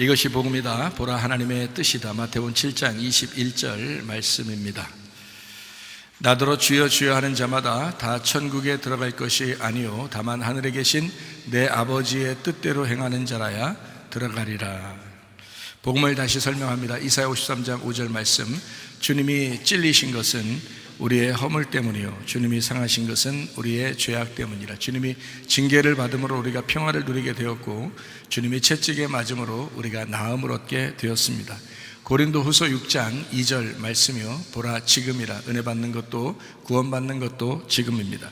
이것이 복음이다. 보라, 하나님의 뜻이다. 마태복음 7장 21절 말씀입니다. 나더러 주여 주여 하는 자마다 다 천국에 들어갈 것이 아니요 다만 하늘에 계신 내 아버지의 뜻대로 행하는 자라야 들어가리라. 복음을 다시 설명합니다. 이사야 53장 5절 말씀. 주님이 찔리신 것은 우리의 허물 때문이요 주님이 상하신 것은 우리의 죄악 때문이라. 주님이 징계를 받음으로 우리가 평화를 누리게 되었고, 주님이 채찍에 맞음으로 우리가 나음을 얻게 되었습니다. 고린도후서 6장 2절 말씀이요 보라 지금이라. 은혜 받는 것도 구원받는 것도 지금입니다.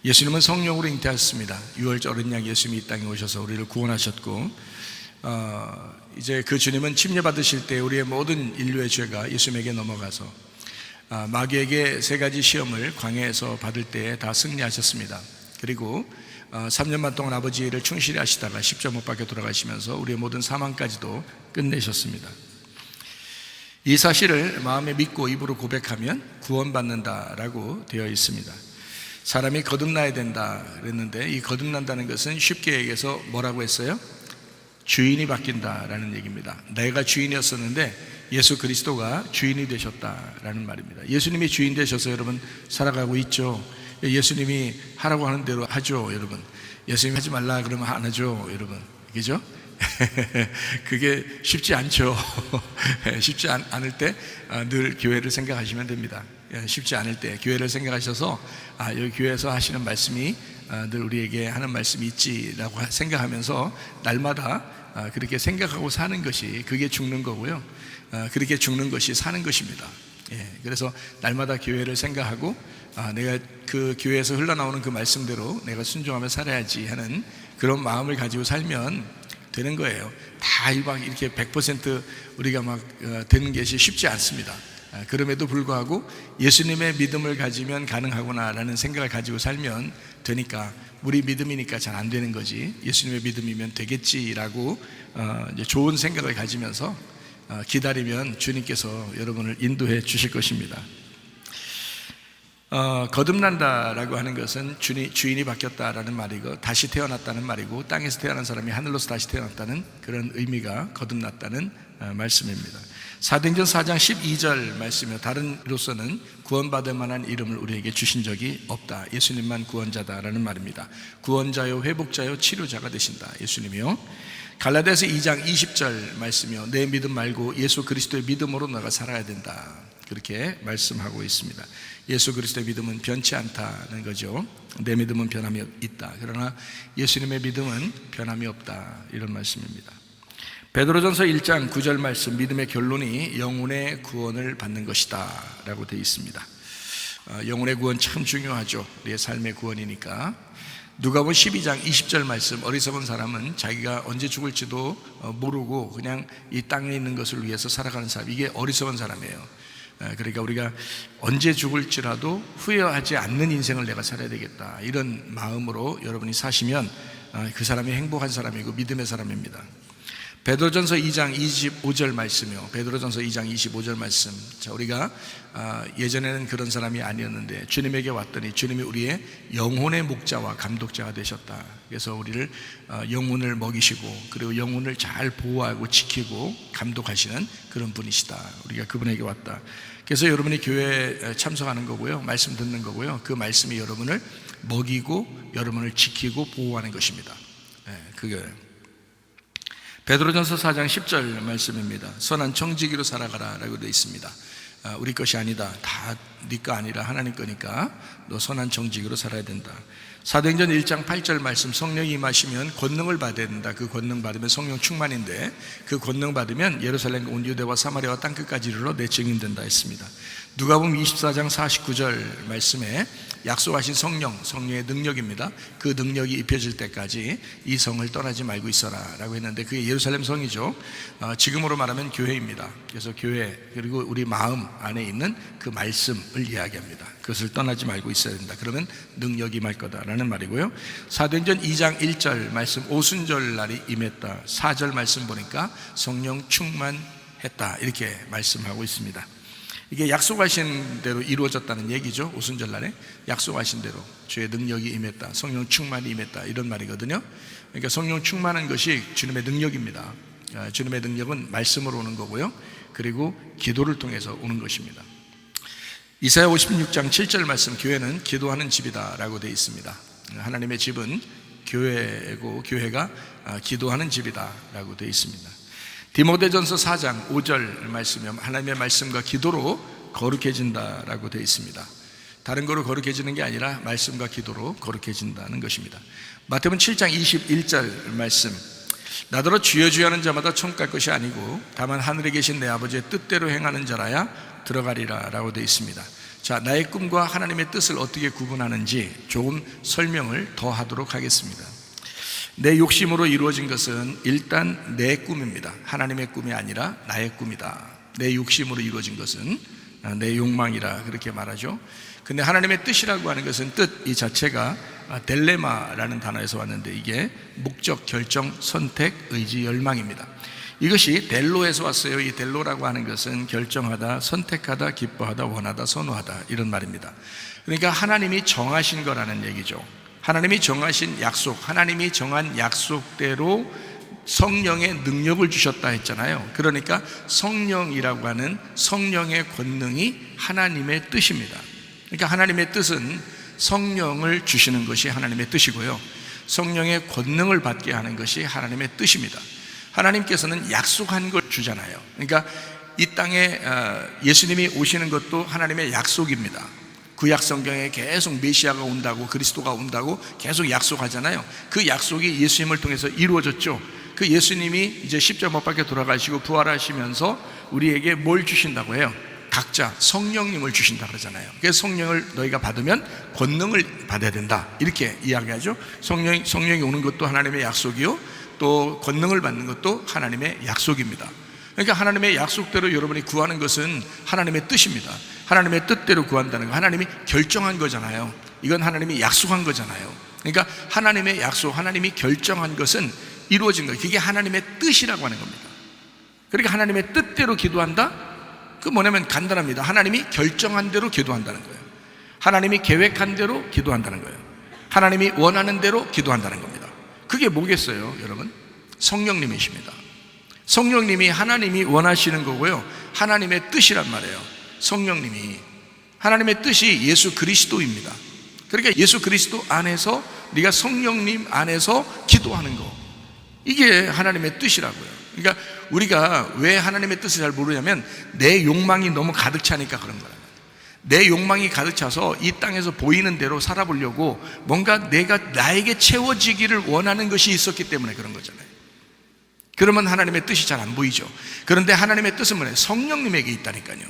예수님은 성령으로 잉태하셨습니다. 6월절 어린 양 예수님이 이 땅에 오셔서 우리를 구원하셨고, 이제 그 주님은 침례받으실 때 우리의 모든 인류의 죄가 예수님에게 넘어가서 마귀에게 세 가지 시험을 광야에서 받을 때 다 승리하셨습니다. 그리고 3년만 동안 아버지의 일을 충실히 하시다가 십자가 못 박혀 돌아가시면서 우리의 모든 사망까지도 끝내셨습니다. 이 사실을 마음에 믿고 입으로 고백하면 구원받는다라고 되어 있습니다. 사람이 거듭나야 된다 그랬는데, 이 거듭난다는 것은 쉽게 얘기해서 뭐라고 했어요? 주인이 바뀐다라는 얘기입니다. 내가 주인이었었는데 예수 그리스도가 주인이 되셨다라는 말입니다. 예수님이 주인 되셔서 여러분 살아가고 있죠. 예수님이 하라고 하는 대로 하죠, 여러분. 예수님이 하지 말라 그러면 안 하죠, 여러분. 그죠? 그게 쉽지 않죠. 쉽지 않을 때 늘 교회를 생각하시면 됩니다. 쉽지 않을 때 교회를 생각하셔서 여기 교회에서 하시는 말씀이 늘 우리에게 하는 말씀이 있지라고 생각하면서 날마다 그렇게 생각하고 사는 것이, 그게 죽는 거고요. 그렇게 죽는 것이 사는 것입니다. 그래서 날마다 교회를 생각하고 내가 그 교회에서 흘러나오는 그 말씀대로 내가 순종하며 살아야지 하는 그런 마음을 가지고 살면 되는 거예요. 다 이렇게 100% 우리가 막 되는 것이 쉽지 않습니다. 그럼에도 불구하고 예수님의 믿음을 가지면 가능하구나라는 생각을 가지고 살면 되니까, 우리 믿음이니까 잘 안 되는 거지 예수님의 믿음이면 되겠지라고 이제 좋은 생각을 가지면서 기다리면 주님께서 여러분을 인도해 주실 것입니다. 거듭난다라고 하는 것은 주인이 바뀌었다라는 말이고, 다시 태어났다는 말이고, 땅에서 태어난 사람이 하늘로서 다시 태어났다는 그런 의미가 거듭났다는 말씀입니다. 사도행전 4장 12절 말씀이요 다른 이로서는 구원받을 만한 이름을 우리에게 주신 적이 없다. 예수님만 구원자다라는 말입니다. 구원자요 회복자요 치료자가 되신다, 예수님이요. 갈라디아서 2장 20절 말씀이요 내 믿음 말고 예수 그리스도의 믿음으로 너가 살아야 된다, 그렇게 말씀하고 있습니다. 예수 그리스도의 믿음은 변치 않다는 거죠. 내 믿음은 변함이 있다, 그러나 예수님의 믿음은 변함이 없다, 이런 말씀입니다. 베드로전서 1장 9절 말씀, 믿음의 결론이 영혼의 구원을 받는 것이다 라고 되어 있습니다. 영혼의 구원 참 중요하죠. 우리의 삶의 구원이니까. 누가복음 12장 20절 말씀, 어리석은 사람은 자기가 언제 죽을지도 모르고 그냥 이 땅에 있는 것을 위해서 살아가는 사람, 이게 어리석은 사람이에요. 그러니까 우리가 언제 죽을지라도 후회하지 않는 인생을 내가 살아야 되겠다, 이런 마음으로 여러분이 사시면 그 사람이 행복한 사람이고 믿음의 사람입니다. 베드로전서 2장 25절 말씀이요 베드로전서 2장 25절 말씀. 자, 우리가 예전에는 그런 사람이 아니었는데 주님에게 왔더니 주님이 우리의 영혼의 목자와 감독자가 되셨다. 그래서 우리를 영혼을 먹이시고, 그리고 영혼을 잘 보호하고 지키고 감독하시는 그런 분이시다. 우리가 그분에게 왔다. 그래서 여러분이 교회에 참석하는 거고요, 말씀 듣는 거고요, 그 말씀이 여러분을 먹이고 여러분을 지키고 보호하는 것입니다. 그게 베드로전서 4장 10절 말씀입니다. 선한 청지기로 살아가라 라고 되어 있습니다. 우리 것이 아니다, 다 네 거 아니라 하나님 거니까 너 선한 청지기로 살아야 된다. 사도행전 1장 8절 말씀, 성령이 임하시면 권능을 받아야 된다. 그 권능 받으면 성령 충만인데, 그 권능 받으면 예루살렘 온 유대와 사마리아와 땅끝까지 이르러 내 증인 된다 했습니다. 누가복음 24장 49절 말씀에 약속하신 성령의 능력입니다. 그 능력이 입혀질 때까지 이 성을 떠나지 말고 있어라 라고 했는데, 그게 예루살렘 성이죠. 지금으로 말하면 교회입니다. 그래서 교회, 그리고 우리 마음 안에 있는 그 말씀을 이야기합니다. 그것을 떠나지 말고 있어야 된다. 그러면 능력이 임할 거다라는 말이고요. 사도행전 2장 1절 말씀, 오순절 날이 임했다. 4절 말씀 보니까 성령 충만했다, 이렇게 말씀하고 있습니다. 이게 약속하신 대로 이루어졌다는 얘기죠. 오순절 날에 약속하신 대로 주의 능력이 임했다, 성령 충만이 임했다, 이런 말이거든요. 그러니까 성령 충만한 것이 주님의 능력입니다. 주님의 능력은 말씀으로 오는 거고요, 그리고 기도를 통해서 오는 것입니다. 이사야 56장 7절 말씀, 교회는 기도하는 집이다 라고 되어 있습니다. 하나님의 집은 교회고 교회가 기도하는 집이다 라고 되어 있습니다. 디모데전서 4장 5절 말씀에 하나님의 말씀과 기도로 거룩해진다 라고 되어 있습니다. 다른 거로 거룩해지는 게 아니라 말씀과 기도로 거룩해진다는 것입니다. 마태복음 7장 21절 말씀, 나더러 주여 주여 하는 자마다 천국 갈 것이 아니고 다만 하늘에 계신 내 아버지의 뜻대로 행하는 자라야 들어가리라 라고 되어 있습니다. 자, 나의 꿈과 하나님의 뜻을 어떻게 구분하는지 조금 설명을 더 하도록 하겠습니다. 내 욕심으로 이루어진 것은 일단 내 꿈입니다. 하나님의 꿈이 아니라 나의 꿈이다. 내 욕심으로 이루어진 것은 내 욕망이라 그렇게 말하죠. 근데 하나님의 뜻이라고 하는 것은, 뜻 이 자체가 델레마라는 단어에서 왔는데 이게 목적, 결정, 선택, 의지, 열망입니다. 이것이 델로에서 왔어요. 이 델로라고 하는 것은 결정하다, 선택하다, 기뻐하다, 원하다, 선호하다, 이런 말입니다. 그러니까 하나님이 정하신 거라는 얘기죠. 하나님이 정하신 약속, 하나님이 정한 약속대로 성령의 능력을 주셨다 했잖아요. 그러니까 성령이라고 하는 성령의 권능이 하나님의 뜻입니다. 그러니까 하나님의 뜻은 성령을 주시는 것이 하나님의 뜻이고요, 성령의 권능을 받게 하는 것이 하나님의 뜻입니다. 하나님께서는 약속한 걸 주잖아요. 그러니까 이 땅에 예수님이 오시는 것도 하나님의 약속입니다. 구약 성경에 계속 메시아가 온다고, 그리스도가 온다고 계속 약속하잖아요. 그 약속이 예수님을 통해서 이루어졌죠. 그 예수님이 이제 십자가 못 박혀 돌아가시고 부활하시면서 우리에게 뭘 주신다고 해요? 각자 성령님을 주신다 그러잖아요. 그래서 성령을 너희가 받으면 권능을 받아야 된다, 이렇게 이야기하죠. 성령이 오는 것도 하나님의 약속이요, 또 권능을 받는 것도 하나님의 약속입니다. 그러니까 하나님의 약속대로 여러분이 구하는 것은 하나님의 뜻입니다. 하나님의 뜻대로 구한다는 거, 하나님이 결정한 거잖아요. 이건 하나님이 약속한 거잖아요. 그러니까 하나님의 약속, 하나님이 결정한 것은 이루어진 거예요. 그게 하나님의 뜻이라고 하는 겁니다. 그러니까 하나님의 뜻대로 기도한다? 그 뭐냐면 간단합니다. 하나님이 결정한 대로 기도한다는 거예요. 하나님이 계획한 대로 기도한다는 거예요. 하나님이 원하는 대로 기도한다는 겁니다. 그게 뭐겠어요, 여러분? 성령님이십니다. 성령님이 하나님이 원하시는 거고요, 하나님의 뜻이란 말이에요. 성령님이, 하나님의 뜻이 예수 그리스도입니다. 그러니까 예수 그리스도 안에서, 네가 성령님 안에서 기도하는 거, 이게 하나님의 뜻이라고요. 그러니까 우리가 왜 하나님의 뜻을 잘 모르냐면 내 욕망이 너무 가득 차니까 그런 거예요. 내 욕망이 가득 차서 이 땅에서 보이는 대로 살아보려고 뭔가 나에게 채워지기를 원하는 것이 있었기 때문에 그런 거잖아요. 그러면 하나님의 뜻이 잘 안 보이죠. 그런데 하나님의 뜻은 뭐예요? 성령님에게 있다니까요.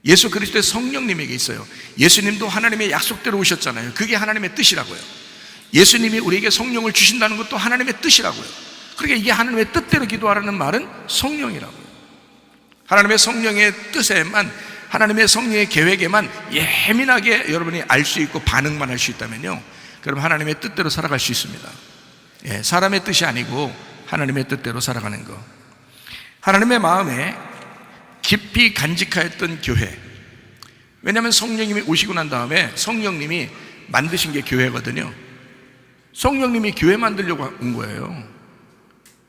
예수 그리스도의 성령님에게 있어요. 예수님도 하나님의 약속대로 오셨잖아요. 그게 하나님의 뜻이라고요. 예수님이 우리에게 성령을 주신다는 것도 하나님의 뜻이라고요. 그러니까 이게 하나님의 뜻대로 기도하라는 말은 성령이라고요. 하나님의 성령의 뜻에만, 하나님의 성령의 계획에만 예민하게 여러분이 알 수 있고 반응만 할 수 있다면요, 그럼 하나님의 뜻대로 살아갈 수 있습니다. 사람의 뜻이 아니고 하나님의 뜻대로 살아가는 거. 하나님의 마음에 깊이 간직하였던 교회. 왜냐하면 성령님이 오시고 난 다음에 성령님이 만드신 게 교회거든요. 성령님이 교회 만들려고 온 거예요.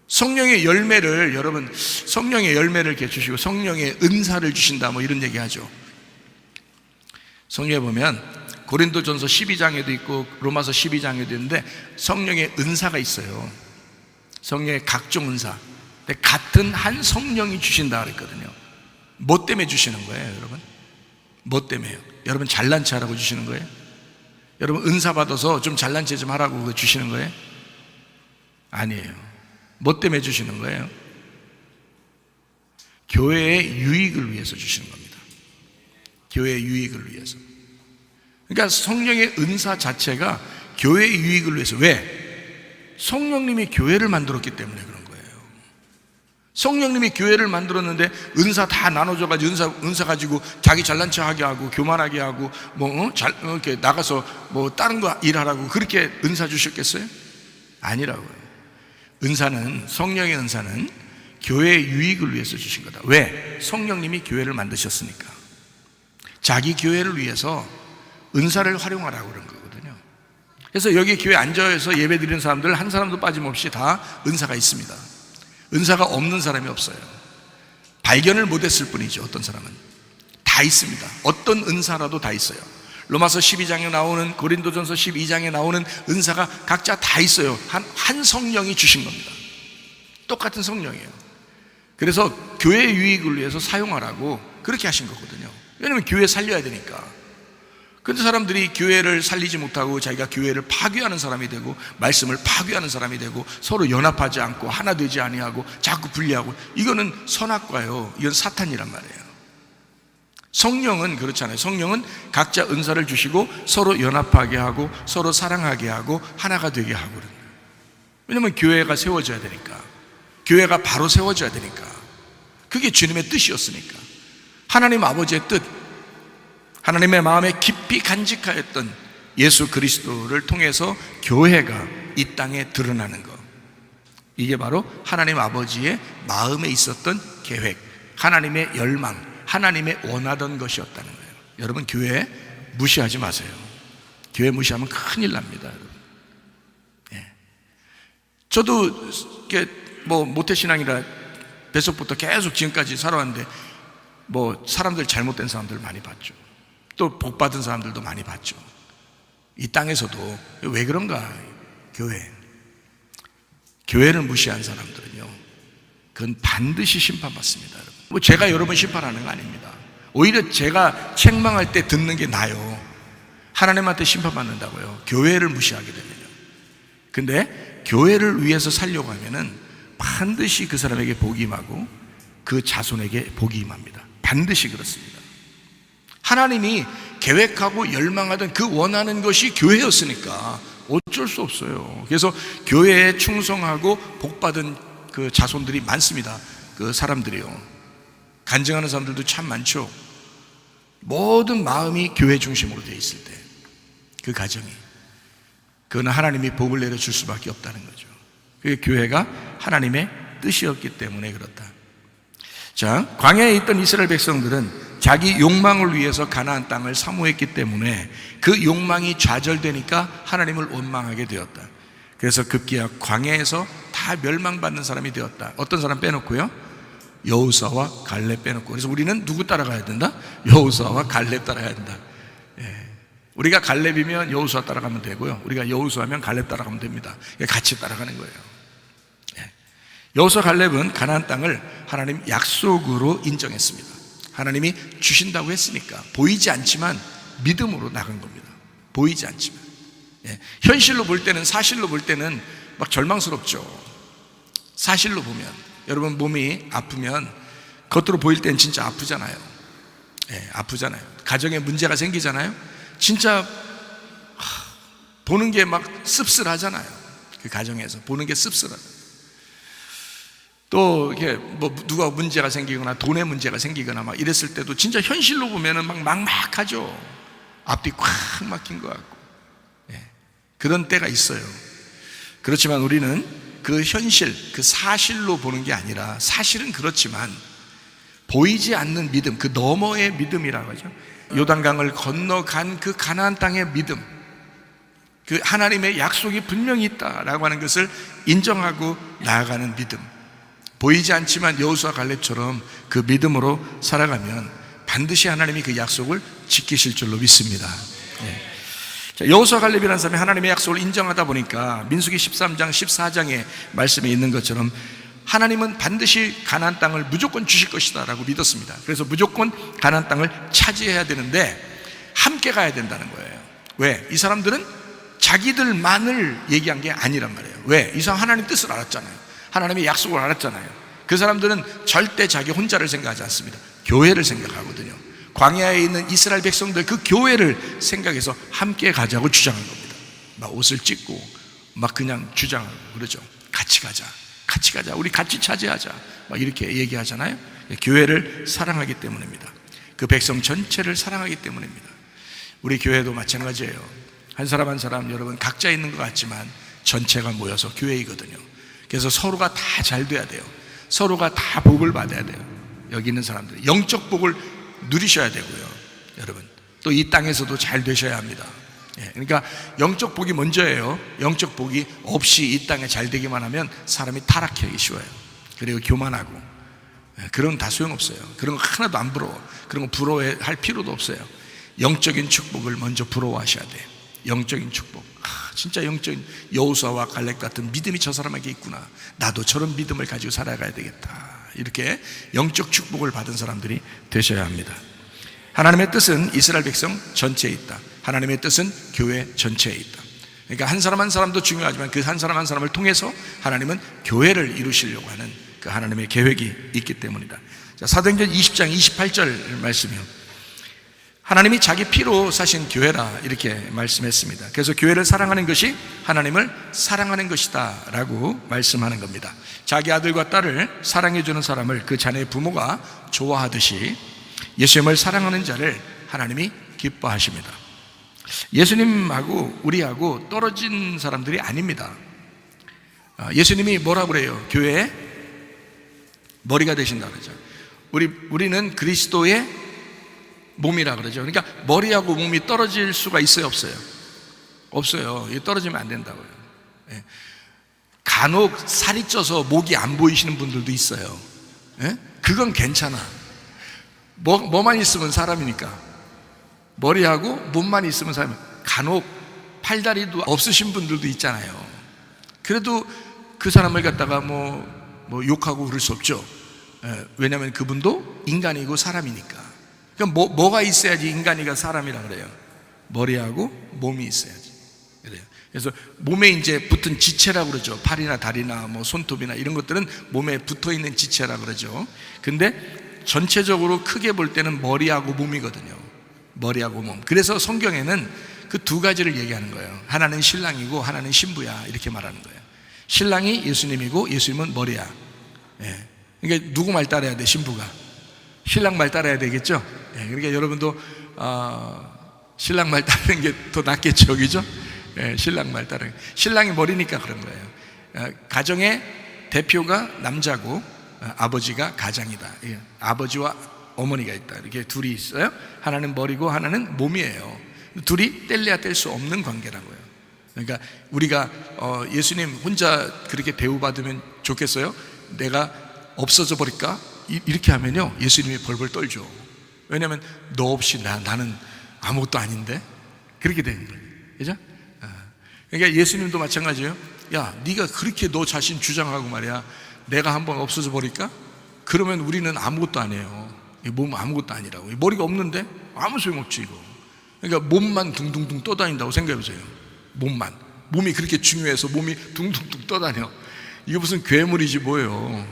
성령의 열매를, 여러분, 성령의 열매를 이렇게 주시고 성령의 은사를 주신다, 뭐 이런 얘기 하죠. 성경에 보면 고린도전서 12장에도 있고 로마서 12장에도 있는데 성령의 은사가 있어요. 성령의 각종 은사. 근데 같은 한 성령이 주신다 그랬거든요. 뭐 때문에 주시는 거예요, 여러분? 뭐 때문에요? 여러분 잘난 체 하라고 주시는 거예요? 여러분 은사 받아서 좀 잘난 체 좀 하라고 주시는 거예요? 아니에요. 뭐 때문에 주시는 거예요? 교회의 유익을 위해서 주시는 겁니다. 교회의 유익을 위해서. 그러니까 성령의 은사 자체가 교회의 유익을 위해서. 왜? 성령님이 교회를 만들었기 때문에 그런 거예요. 성령님이 교회를 만들었는데 은사 다 나눠줘가지고 은사 가지고 자기 잘난 체 하게 하고 교만하게 하고 이렇게 나가서 뭐 다른 거 일하라고 그렇게 은사 주셨겠어요? 아니라고요. 은사는, 성령의 은사는 교회의 유익을 위해서 주신 거다. 왜? 성령님이 교회를 만드셨으니까. 자기 교회를 위해서 은사를 활용하라고 그런 거거든요. 그래서 여기 교회 앉아서 예배 드리는 사람들 한 사람도 빠짐없이 다 은사가 있습니다. 은사가 없는 사람이 없어요. 발견을 못했을 뿐이죠. 어떤 사람은 다 있습니다. 어떤 은사라도 다 있어요. 로마서 12장에 나오는, 고린도전서 12장에 나오는 은사가 각자 다 있어요. 한 성령이 주신 겁니다. 똑같은 성령이에요. 그래서 교회 유익을 위해서 사용하라고 그렇게 하신 거거든요. 왜냐하면 교회 살려야 되니까. 근데 사람들이 교회를 살리지 못하고 자기가 교회를 파괴하는 사람이 되고 말씀을 파괴하는 사람이 되고 서로 연합하지 않고 하나 되지 아니하고 자꾸 분리하고, 이거는 선악과예요. 이건 사탄이란 말이에요. 성령은 그렇잖아요. 성령은 각자 은사를 주시고 서로 연합하게 하고 서로 사랑하게 하고 하나가 되게 하고. 왜냐하면 교회가 세워져야 되니까, 교회가 바로 세워져야 되니까. 그게 주님의 뜻이었으니까. 하나님 아버지의 뜻, 하나님의 마음에 깊이 간직하였던 예수 그리스도를 통해서 교회가 이 땅에 드러나는 것, 이게 바로 하나님 아버지의 마음에 있었던 계획, 하나님의 열망, 하나님의 원하던 것이었다는 거예요. 여러분, 교회 무시하지 마세요. 교회 무시하면 큰일 납니다, 여러분. 예. 저도 이렇게 모태신앙이라 뱃속부터 계속 지금까지 살아왔는데 사람들, 잘못된 사람들 많이 봤죠. 또 복받은 사람들도 많이 봤죠. 이 땅에서도. 왜 그런가? 교회를 무시한 사람들은요, 그건 반드시 심판받습니다. 여러분. 제가 여러분 심판하는 거 아닙니다. 오히려 제가 책망할 때 듣는 게 나아요. 하나님한테 심판받는다고요, 교회를 무시하게 되면요. 근데 교회를 위해서 살려고 하면은 반드시 그 사람에게 복이 임하고 그 자손에게 복이 임합니다. 반드시 그렇습니다. 하나님이 계획하고 열망하던 그 원하는 것이 교회였으니까 어쩔 수 없어요. 그래서 교회에 충성하고 복받은 그 자손들이 많습니다. 그 사람들이요, 간증하는 사람들도 참 많죠. 모든 마음이 교회 중심으로 되어 있을 때 그 가정이, 그거는 하나님이 복을 내려줄 수밖에 없다는 거죠. 그게 교회가 하나님의 뜻이었기 때문에 그렇다. 자, 광야에 있던 이스라엘 백성들은 자기 욕망을 위해서 가나안 땅을 사모했기 때문에 그 욕망이 좌절되니까 하나님을 원망하게 되었다. 그래서 급기야 광야에서 다 멸망받는 사람이 되었다. 어떤 사람 빼놓고요? 여호수아와 갈렙 빼놓고. 그래서 우리는 누구 따라가야 된다? 여호수아와 갈렙 따라가야 된다. 예. 우리가 갈렙이면 여호수아 따라가면 되고요, 우리가 여호수아면 갈렙 따라가면 됩니다. 같이 따라가는 거예요. 예. 여호수아 갈렙은 가나안 땅을 하나님 약속으로 인정했습니다. 하나님이 주신다고 했으니까 보이지 않지만 믿음으로 나간 겁니다. 보이지 않지만. 예. 현실로 볼 때는, 사실로 볼 때는 막 절망스럽죠. 사실로 보면, 여러분 몸이 아프면 겉으로 보일 때는 진짜 아프잖아요. 예, 아프잖아요. 가정에 문제가 생기잖아요. 진짜 보는 게 막 씁쓸하잖아요. 그 가정에서 보는 게 씁쓸하다. 또 이렇게 누가 문제가 생기거나 돈에 문제가 생기거나 막 이랬을 때도 진짜 현실로 보면은 막 막막하죠. 앞뒤 꽉 막힌 것 같고. 예, 그런 때가 있어요. 그렇지만 우리는 그 현실, 그 사실로 보는 게 아니라, 사실은 그렇지만 보이지 않는 믿음, 그 너머의 믿음이라고 하죠. 요단강을 건너간 그 가나안 땅의 믿음, 그 하나님의 약속이 분명히 있다라고 하는 것을 인정하고 나아가는 믿음, 보이지 않지만 여호수아 갈렙처럼 그 믿음으로 살아가면 반드시 하나님이 그 약속을 지키실 줄로 믿습니다. 네. 여호수아 갈렙이라는 사람이 하나님의 약속을 인정하다 보니까 민수기 13장 14장에 말씀에 있는 것처럼 하나님은 반드시 가나안 땅을 무조건 주실 것이다 라고 믿었습니다. 그래서 무조건 가나안 땅을 차지해야 되는데 함께 가야 된다는 거예요. 왜? 이 사람들은 자기들만을 얘기한 게 아니란 말이에요. 왜? 이 사람 하나님 뜻을 알았잖아요. 하나님의 약속을 알았잖아요. 그 사람들은 절대 자기 혼자를 생각하지 않습니다. 교회를 생각하거든요. 광야에 있는 이스라엘 백성들, 그 교회를 생각해서 함께 가자고 주장한 겁니다. 막 옷을 찢고 막 그냥 주장하고 그러죠. 같이 가자, 같이 가자, 우리 같이 차지하자, 막 이렇게 얘기하잖아요. 교회를 사랑하기 때문입니다. 그 백성 전체를 사랑하기 때문입니다. 우리 교회도 마찬가지예요. 한 사람 한 사람 여러분 각자 있는 것 같지만 전체가 모여서 교회이거든요. 그래서 서로가 다 잘 돼야 돼요. 서로가 다 복을 받아야 돼요. 여기 있는 사람들 영적 복을 누리셔야 되고요. 여러분 또 이 땅에서도 잘 되셔야 합니다. 그러니까 영적 복이 먼저예요. 영적 복이 없이 이 땅에 잘 되기만 하면 사람이 타락하기 쉬워요. 그리고 교만하고, 그런 건 다 소용없어요. 그런 거 하나도 안 부러워. 그런 거 부러워할 필요도 없어요. 영적인 축복을 먼저 부러워하셔야 돼요. 영적인 축복. 진짜 영적인 여호수아와 갈렙 같은 믿음이 저 사람에게 있구나. 나도 저런 믿음을 가지고 살아가야 되겠다. 이렇게 영적 축복을 받은 사람들이 되셔야 합니다. 하나님의 뜻은 이스라엘 백성 전체에 있다. 하나님의 뜻은 교회 전체에 있다. 그러니까 한 사람 한 사람도 중요하지만 그 한 사람 한 사람을 통해서 하나님은 교회를 이루시려고 하는 그 하나님의 계획이 있기 때문이다. 자, 사도행전 20장 28절 말씀이요. 하나님이 자기 피로 사신 교회라 이렇게 말씀했습니다. 그래서 교회를 사랑하는 것이 하나님을 사랑하는 것이다 라고 말씀하는 겁니다. 자기 아들과 딸을 사랑해주는 사람을 그 자녀의 부모가 좋아하듯이 예수님을 사랑하는 자를 하나님이 기뻐하십니다. 예수님하고 우리하고 떨어진 사람들이 아닙니다. 예수님이 뭐라고 그래요? 교회의 머리가 되신다 그러죠. 우리는 그리스도의 몸이라 그러죠. 그러니까 머리하고 몸이 떨어질 수가 있어요, 없어요? 없어요. 떨어지면 안 된다고요. 간혹 살이 쪄서 목이 안 보이시는 분들도 있어요. 그건 괜찮아. 뭐만 있으면 사람이니까. 머리하고 몸만 있으면 사람. 간혹 팔다리도 없으신 분들도 있잖아요. 그래도 그 사람을 갖다가 뭐 욕하고 그럴 수 없죠. 왜냐하면 그분도 인간이고 사람이니까. 그럼 뭐가 있어야지 인간이가 사람이라 그래요? 머리하고 몸이 있어야지. 그래요. 그래서 몸에 이제 붙은 지체라고 그러죠. 팔이나 다리나 뭐 손톱이나 이런 것들은 몸에 붙어 있는 지체라 그러죠. 근데 전체적으로 크게 볼 때는 머리하고 몸이거든요. 머리하고 몸. 그래서 성경에는 그 두 가지를 얘기하는 거예요. 하나는 신랑이고 하나는 신부야 이렇게 말하는 거예요. 신랑이 예수님이고 예수님은 머리야. 그러니까 누구 말 따라야 돼? 신부가 신랑 말 따라야 되겠죠? 그러니까 여러분도 신랑 말 따르는 게 더 낫겠죠, 그죠? 신랑 말 따르는. 신랑이 머리니까 그런 거예요. 가정의 대표가 남자고 아버지가 가장이다. 아버지와 어머니가 있다. 이렇게 둘이 있어요. 하나는 머리고 하나는 몸이에요. 둘이 뗄래야 뗄 수 없는 관계라고요. 그러니까 우리가 예수님 혼자 그렇게 대우받으면 좋겠어요? 내가 없어져 버릴까? 이렇게 하면요 예수님이 벌벌 떨죠. 왜냐하면 너 없이 나는 아무것도 아닌데 그렇게 되는 거예요. 그죠? 그러니까 예수님도 마찬가지예요. 야, 네가 그렇게 너 자신 주장하고 말이야 내가 한번 없어져 버릴까? 그러면 우리는 아무것도 아니에요. 이 몸 아무것도 아니라고. 머리가 없는데 아무 소용없지 이거. 그러니까 몸만 둥둥둥 떠다닌다고 생각해보세요. 몸이 그렇게 중요해서 몸이 둥둥둥 떠다녀. 이게 무슨 괴물이지 뭐예요.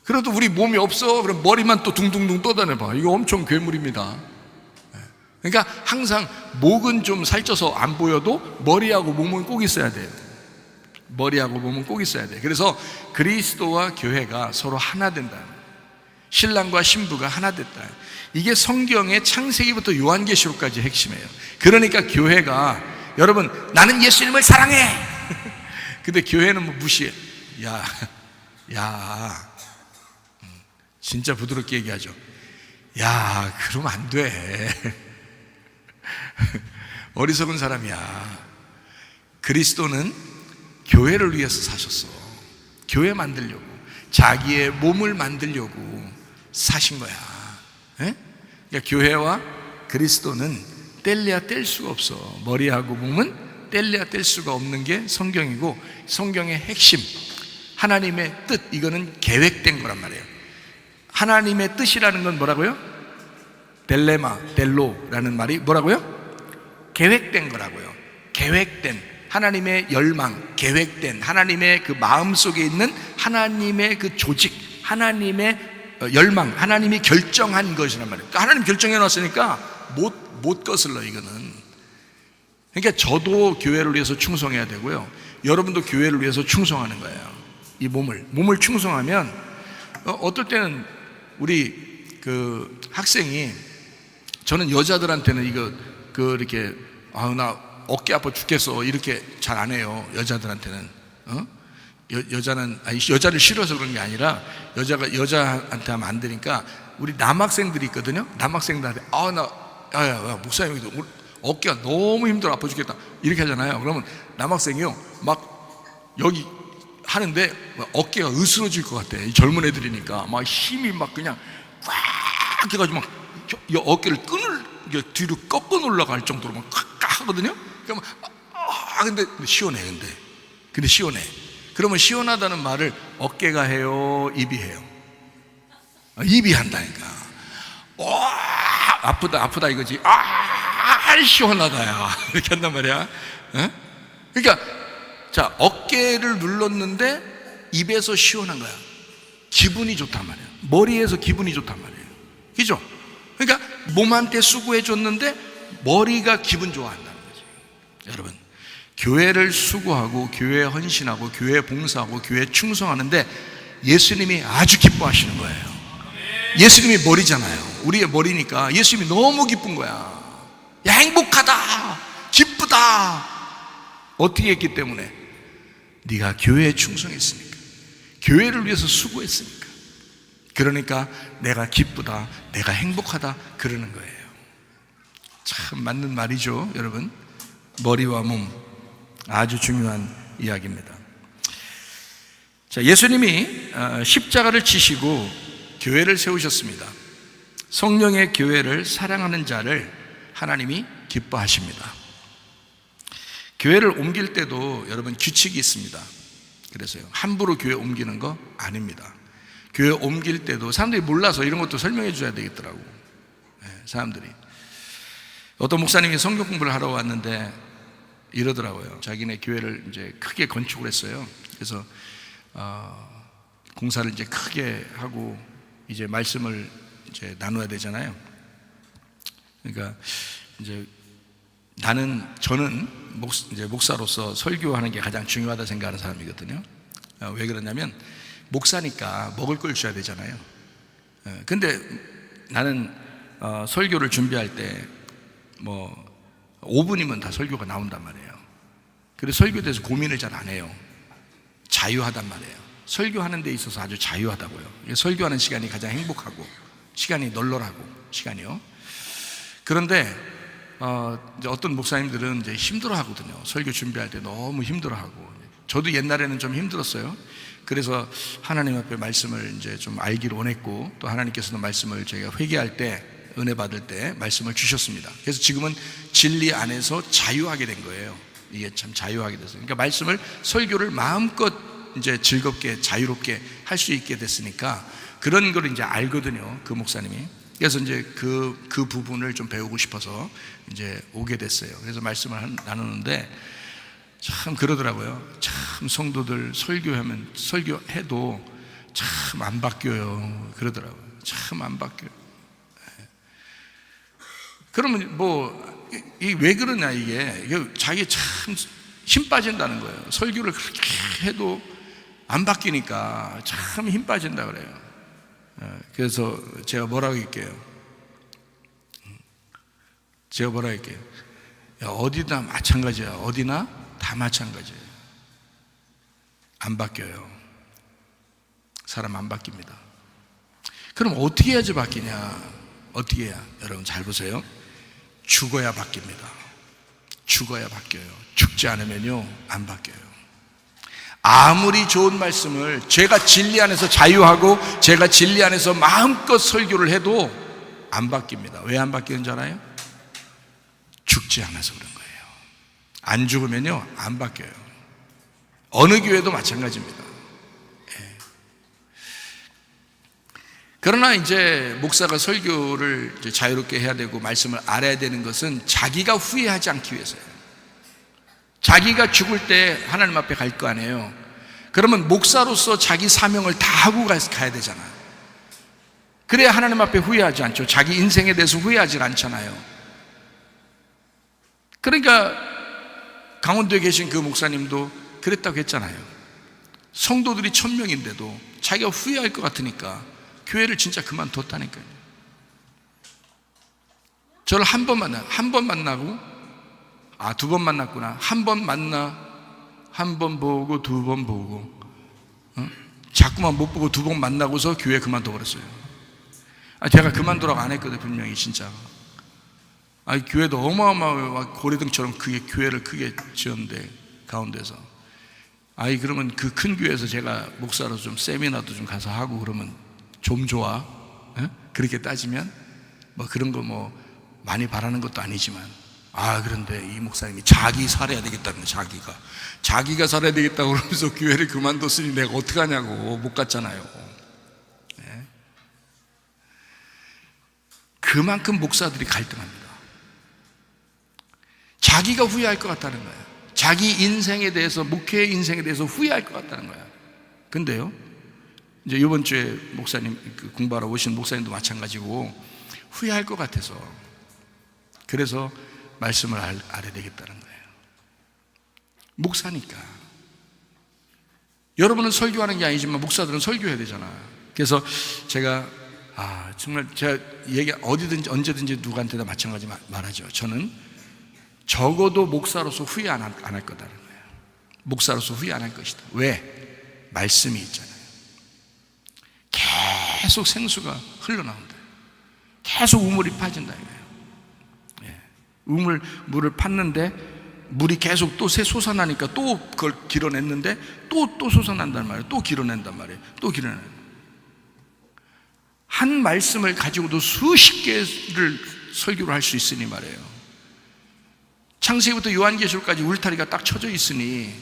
그래도 우리 몸이 없어. 그럼 머리만 또 둥둥둥 떠다녀봐. 이거 엄청 괴물입니다. 그러니까 항상 목은 좀 살쪄서 안 보여도 머리하고 몸은 꼭 있어야 돼요. 머리하고 몸은 꼭 있어야 돼요. 그래서 그리스도와 교회가 서로 하나 된다. 신랑과 신부가 하나 됐다. 이게 성경의 창세기부터 요한계시록까지 핵심이에요. 그러니까 교회가 여러분 나는 예수님을 사랑해. 근데 교회는 뭐 무시해. 야 진짜 부드럽게 얘기하죠. 야 그러면 안 돼. 어리석은 사람이야. 그리스도는 교회를 위해서 사셨어. 교회 만들려고 자기의 몸을 만들려고 사신 거야. 그러니까 교회와 그리스도는 뗄래야 뗄 수가 없어. 머리하고 몸은 뗄래야 뗄 수가 없는 게 성경이고 성경의 핵심 하나님의 뜻 이거는 계획된 거란 말이에요. 하나님의 뜻이라는 건 뭐라고요? 델로라는 말이 뭐라고요? 계획된 거라고요. 계획된 하나님의 열망, 계획된 하나님의 그 마음속에 있는 하나님의 그 조직, 하나님의 열망, 하나님이 결정한 것이란 말이에요. 그러니까 하나님 결정해 놨으니까 못 거슬러 이거는. 그러니까 저도 교회를 위해서 충성해야 되고요. 여러분도 교회를 위해서 충성하는 거예요. 이 몸을 충성하면 어떨 때는 우리 그 학생이 저는 여자들한테는 이렇게 나 어깨 아파 죽겠어 이렇게 잘 안 해요. 여자들한테는 여자를 싫어서 그런 게 아니라 여자한테 하면 안 되니까 우리 남학생들이 있거든요. 남학생들한테 야 목사님 어깨가 너무 힘들어 아파 죽겠다 이렇게 하잖아요. 그러면 남학생이요 막 여기 하는데 어깨가 으스러질 것 같아. 이 젊은 애들이니까 막 힘이 막 그냥 꽉 해가지고 막 어깨를 뒤로 꺾어 올라갈 정도로 막 하거든요. 그러니까 근데 시원해. 근데 시원해. 그러면 시원하다는 말을 어깨가 해요, 입이 해요? 입이 한다니까. 아프다 이거지. 시원하다야. 이렇게 한단 말이야. 그러니까 자, 어깨를 눌렀는데 입에서 시원한 거야. 기분이 좋단 말이야. 머리에서 기분이 좋단 말이에요. 그죠? 그러니까 몸한테 수고해 줬는데 머리가 기분 좋아한다는 거지. 여러분, 교회를 수고하고 교회에 헌신하고 교회에 봉사하고 교회에 충성하는데 예수님이 아주 기뻐하시는 거예요. 예수님이 머리잖아요. 우리의 머리니까 예수님이 너무 기쁜 거야. 야, 행복하다, 기쁘다. 어떻게 했기 때문에? 네가 교회에 충성했으니까, 교회를 위해서 수고했으니까. 그러니까 내가 기쁘다, 내가 행복하다 그러는 거예요. 참 맞는 말이죠, 여러분. 머리와 몸, 아주 중요한 이야기입니다. 자, 예수님이 십자가를 지시고 교회를 세우셨습니다. 성령의 교회를 사랑하는 자를 하나님이 기뻐하십니다. 교회를 옮길 때도 여러분 규칙이 있습니다. 그래서요, 함부로 교회 옮기는 거 아닙니다. 교회 옮길 때도 사람들이 몰라서 이런 것도 설명해 줘야 되겠더라고. 사람들이. 어떤 목사님이 성경 공부를 하러 왔는데 이러더라고요. 자기네 교회를 이제 크게 건축을 했어요. 그래서 공사를 이제 크게 하고 이제 말씀을 이제 나눠야 되잖아요. 그러니까 이제 저는 이제 목사로서 설교하는 게 가장 중요하다 생각하는 사람이거든요. 왜 그러냐면 목사니까 먹을 걸 줘야 되잖아요. 근데 나는 설교를 준비할 때 뭐 5분이면 다 설교가 나온단 말이에요. 그래서 설교에 대해서 고민을 잘 안 해요. 자유하단 말이에요. 설교하는 데 있어서 아주 자유하다고요. 설교하는 시간이 가장 행복하고 시간이 널널하고 시간이요. 그런데 이제 어떤 목사님들은 이제 힘들어 하거든요. 설교 준비할 때 너무 힘들어 하고. 저도 옛날에는 좀 힘들었어요. 그래서 하나님 앞에 말씀을 이제 좀 알기를 원했고, 또 하나님께서는 말씀을 제가 회개할 때, 은혜 받을 때 말씀을 주셨습니다. 그래서 지금은 진리 안에서 자유하게 된 거예요. 이게 참 자유하게 됐어요. 그러니까 말씀을, 설교를 마음껏 이제 즐겁게 자유롭게 할 수 있게 됐으니까 그런 걸 이제 알거든요, 그 목사님이. 그래서 이제 그 부분을 좀 배우고 싶어서 이제 오게 됐어요. 그래서 말씀을 나누는데 참 그러더라고요. 참 성도들 설교해도 참 안 바뀌어요. 그러더라고요. 참 안 바뀌어요. 그러면 왜 그러냐, 이게 자기 참 힘 빠진다는 거예요. 설교를 그렇게 해도 안 바뀌니까 참 힘 빠진다 그래요. 그래서 제가 뭐라고 할게요? 야, 어디나 마찬가지야. 어디나 다 마찬가지예요. 안 바뀌어요. 사람 안 바뀝니다. 그럼 어떻게 해야지 바뀌냐? 어떻게 해야? 여러분 잘 보세요. 죽어야 바뀝니다. 죽어야 바뀌어요. 죽지 않으면요, 안 바뀌어요. 아무리 좋은 말씀을 제가 진리 안에서 자유하고 제가 진리 안에서 마음껏 설교를 해도 안 바뀝니다. 왜 안 바뀌는 줄 알아요? 죽지 않아서 그런 거예요. 안 죽으면요, 안 바뀌어요. 어느 교회도 마찬가지입니다. 그러나 이제 목사가 설교를 이제 자유롭게 해야 되고 말씀을 알아야 되는 것은 자기가 후회하지 않기 위해서예요. 자기가 죽을 때 하나님 앞에 갈 거 아니에요. 그러면 목사로서 자기 사명을 다 하고 가야 되잖아요. 그래야 하나님 앞에 후회하지 않죠. 자기 인생에 대해서 후회하지 않잖아요. 그러니까 강원도에 계신 그 목사님도 그랬다고 했잖아요. 성도들이 1000명인데도 자기가 후회할 것 같으니까 교회를 진짜 그만뒀다니까요. 저를 한 번 만나고, 두 번 만났구나. 한 번 만나, 한 번 보고, 두 번 보고, 자꾸만 못 보고 2번 만나고서 교회 그만둬버렸어요. 제가 그만두라고 안 했거든요, 분명히 진짜. 교회도 어마어마하게 고래등처럼 크게 교회를 크게 지었는데 가운데서. 아이, 그러면 그 큰 교회에서 제가 목사로 좀 세미나도 좀 가서 하고 그러면 좀 좋아? 그렇게 따지면 뭐 그런 거 뭐 많이 바라는 것도 아니지만, 그런데 이 목사님이 자기 살아야 되겠다는 거예요. 자기가 살아야 되겠다고 그러면서 교회를 그만뒀으니 내가 어떡하냐고. 못 갔잖아요. 그만큼 목사들이 갈등합니다. 자기가 후회할 것 같다는 거예요. 자기 인생에 대해서, 목회의 인생에 대해서 후회할 것 같다는 거예요. 근데요, 이제 이번 주에 목사님 공부하러 오신 목사님도 마찬가지고 후회할 것 같아서, 그래서 말씀을 알아야 되겠다는 거예요. 목사니까. 여러분은 설교하는 게 아니지만 목사들은 설교해야 되잖아요. 그래서 제가 정말 제가 어디든지 언제든지 누구한테나 마찬가지 말하죠. 저는 적어도 목사로서 후회 안 할 거다는 거예요. 목사로서 후회 안 할 것이다. 왜? 말씀이 있잖아요. 계속 생수가 흘러나온다. 계속 우물이 파진다 이거예요. 물을 팠는데 물이 계속 또 새 솟아나니까 또 그걸 길어냈는데 또 솟아난단 말이에요. 또 길어낸단 말이에요. 또 길어낸단 말이에요. 한 말씀을 가지고도 수십 개를 설교를 할 수 있으니 말이에요. 창세기부터 요한계시록까지 울타리가 딱 쳐져 있으니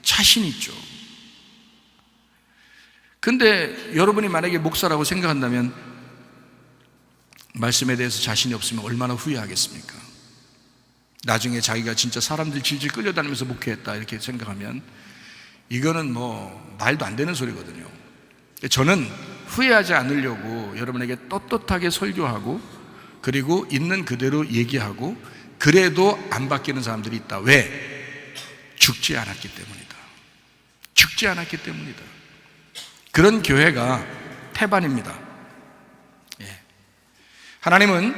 자신 있죠. 근데 여러분이 만약에 목사라고 생각한다면 말씀에 대해서 자신이 없으면 얼마나 후회하겠습니까? 나중에 자기가 진짜 사람들 질질 끌려다니면서 목회했다 이렇게 생각하면 이거는 뭐 말도 안 되는 소리거든요. 저는 후회하지 않으려고 여러분에게 떳떳하게 설교하고, 그리고 있는 그대로 얘기하고, 그래도 안 바뀌는 사람들이 있다. 왜? 죽지 않았기 때문이다. 죽지 않았기 때문이다. 그런 교회가 태반입니다. 하나님은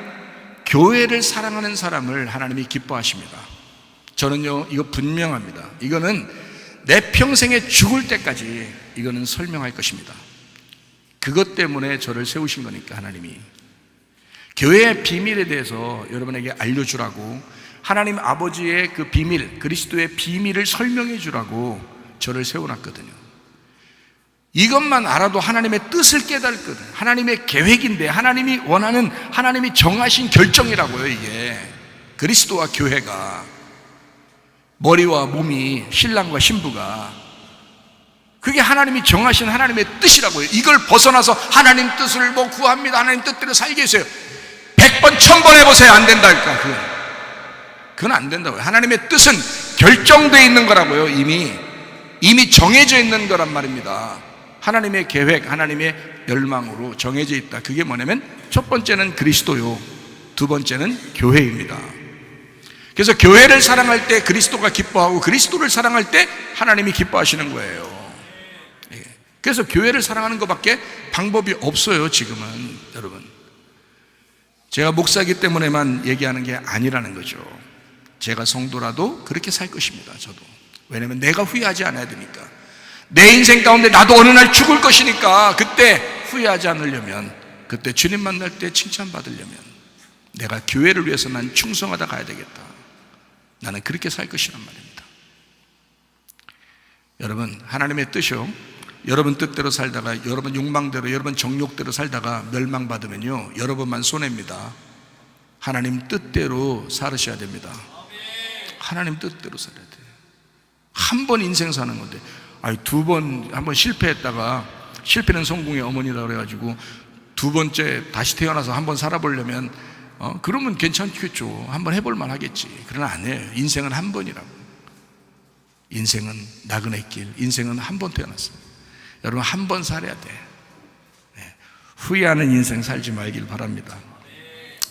교회를 사랑하는 사람을 하나님이 기뻐하십니다. 저는요, 이거 분명합니다. 이거는 내 평생에 죽을 때까지 이거는 설명할 것입니다. 그것 때문에 저를 세우신 거니까 하나님이. 교회의 비밀에 대해서 여러분에게 알려주라고, 하나님 아버지의 그 비밀, 그리스도의 비밀을 설명해 주라고 저를 세워놨거든요. 이것만 알아도 하나님의 뜻을 깨달거든. 하나님의 계획인데, 하나님이 원하는, 하나님이 정하신 결정이라고요. 이게 그리스도와 교회가, 머리와 몸이, 신랑과 신부가, 그게 하나님이 정하신 하나님의 뜻이라고요. 이걸 벗어나서 하나님 뜻을 뭐 구합니다, 하나님 뜻대로 살게 해주세요, 100번 1000번 해보세요. 안 된다니까. 그건 안 된다고요. 하나님의 뜻은 결정되어 있는 거라고요. 이미 정해져 있는 거란 말입니다. 하나님의 계획, 하나님의 열망으로 정해져 있다. 그게 뭐냐면 첫 번째는 그리스도요, 두 번째는 교회입니다. 그래서 교회를 사랑할 때 그리스도가 기뻐하고, 그리스도를 사랑할 때 하나님이 기뻐하시는 거예요. 그래서 교회를 사랑하는 것밖에 방법이 없어요. 지금은. 여러분, 제가 목사이기 때문에만 얘기하는 게 아니라는 거죠. 제가 성도라도 그렇게 살 것입니다. 저도. 왜냐면 내가 후회하지 않아야 되니까. 내 인생 가운데 나도 어느 날 죽을 것이니까, 그때 후회하지 않으려면, 그때 주님 만날 때 칭찬받으려면 내가 교회를 위해서 난 충성하다 가야 되겠다. 나는 그렇게 살 것이란 말입니다. 여러분, 하나님의 뜻이요, 여러분 뜻대로 살다가, 여러분 욕망대로, 여러분 정욕대로 살다가 멸망받으면요, 여러분만 손해입니다. 하나님 뜻대로 살으셔야 됩니다. 하나님 뜻대로 살아야 돼요. 한 번 인생 사는 건데, 한 번 실패했다가, 실패는 성공의 어머니라고 그래가지고 두 번째 다시 태어나서 한 번 살아보려면 그러면 괜찮겠죠. 한 번 해볼만 하겠지. 그러나 안 해요. 인생은 한 번이라고. 인생은 나그네 길. 인생은 한 번 태어났어요. 여러분, 한 번 살아야 돼. 후회하는 인생 살지 말길 바랍니다.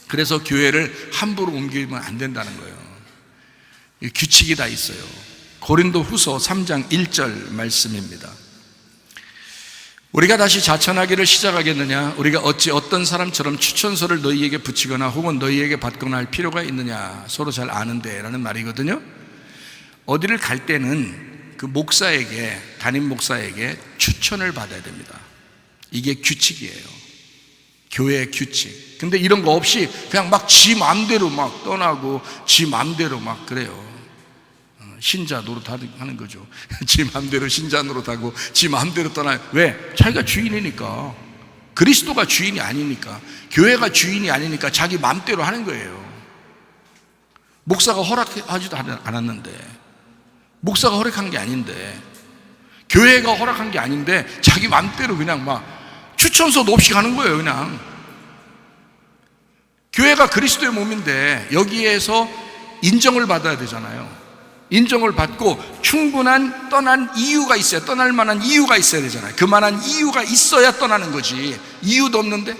그래서 교회를 함부로 옮기면 안 된다는 거예요. 규칙이 다 있어요. 고린도후서 3장 1절 말씀입니다. 우리가 다시 자천하기를 시작하겠느냐? 우리가 어찌 어떤 사람처럼 추천서를 너희에게 붙이거나 혹은 너희에게 받거나 할 필요가 있느냐? 서로 잘 아는데 라는 말이거든요. 어디를 갈 때는 그 목사에게, 담임 목사에게 추천을 받아야 됩니다. 이게 규칙이에요. 교회의 규칙. 근데 이런 거 없이 그냥 막 지 마음대로 막 떠나고 지 마음대로 막 그래요. 신자 노릇하는 거죠. 지 마음대로 신자 노릇하고 지 마음대로 떠나요. 왜? 자기가 주인이니까. 그리스도가 주인이 아니니까, 교회가 주인이 아니니까 자기 마음대로 하는 거예요. 목사가 허락하지도 않았는데, 목사가 허락한 게 아닌데, 교회가 허락한 게 아닌데 자기 마음대로 그냥 막 추천서도 없이 가는 거예요. 그냥 교회가 그리스도의 몸인데 여기에서 인정을 받아야 되잖아요. 인정을 받고 충분한 떠난 이유가 있어야, 떠날 만한 이유가 있어야 되잖아요. 그만한 이유가 있어야 떠나는 거지. 이유도 없는데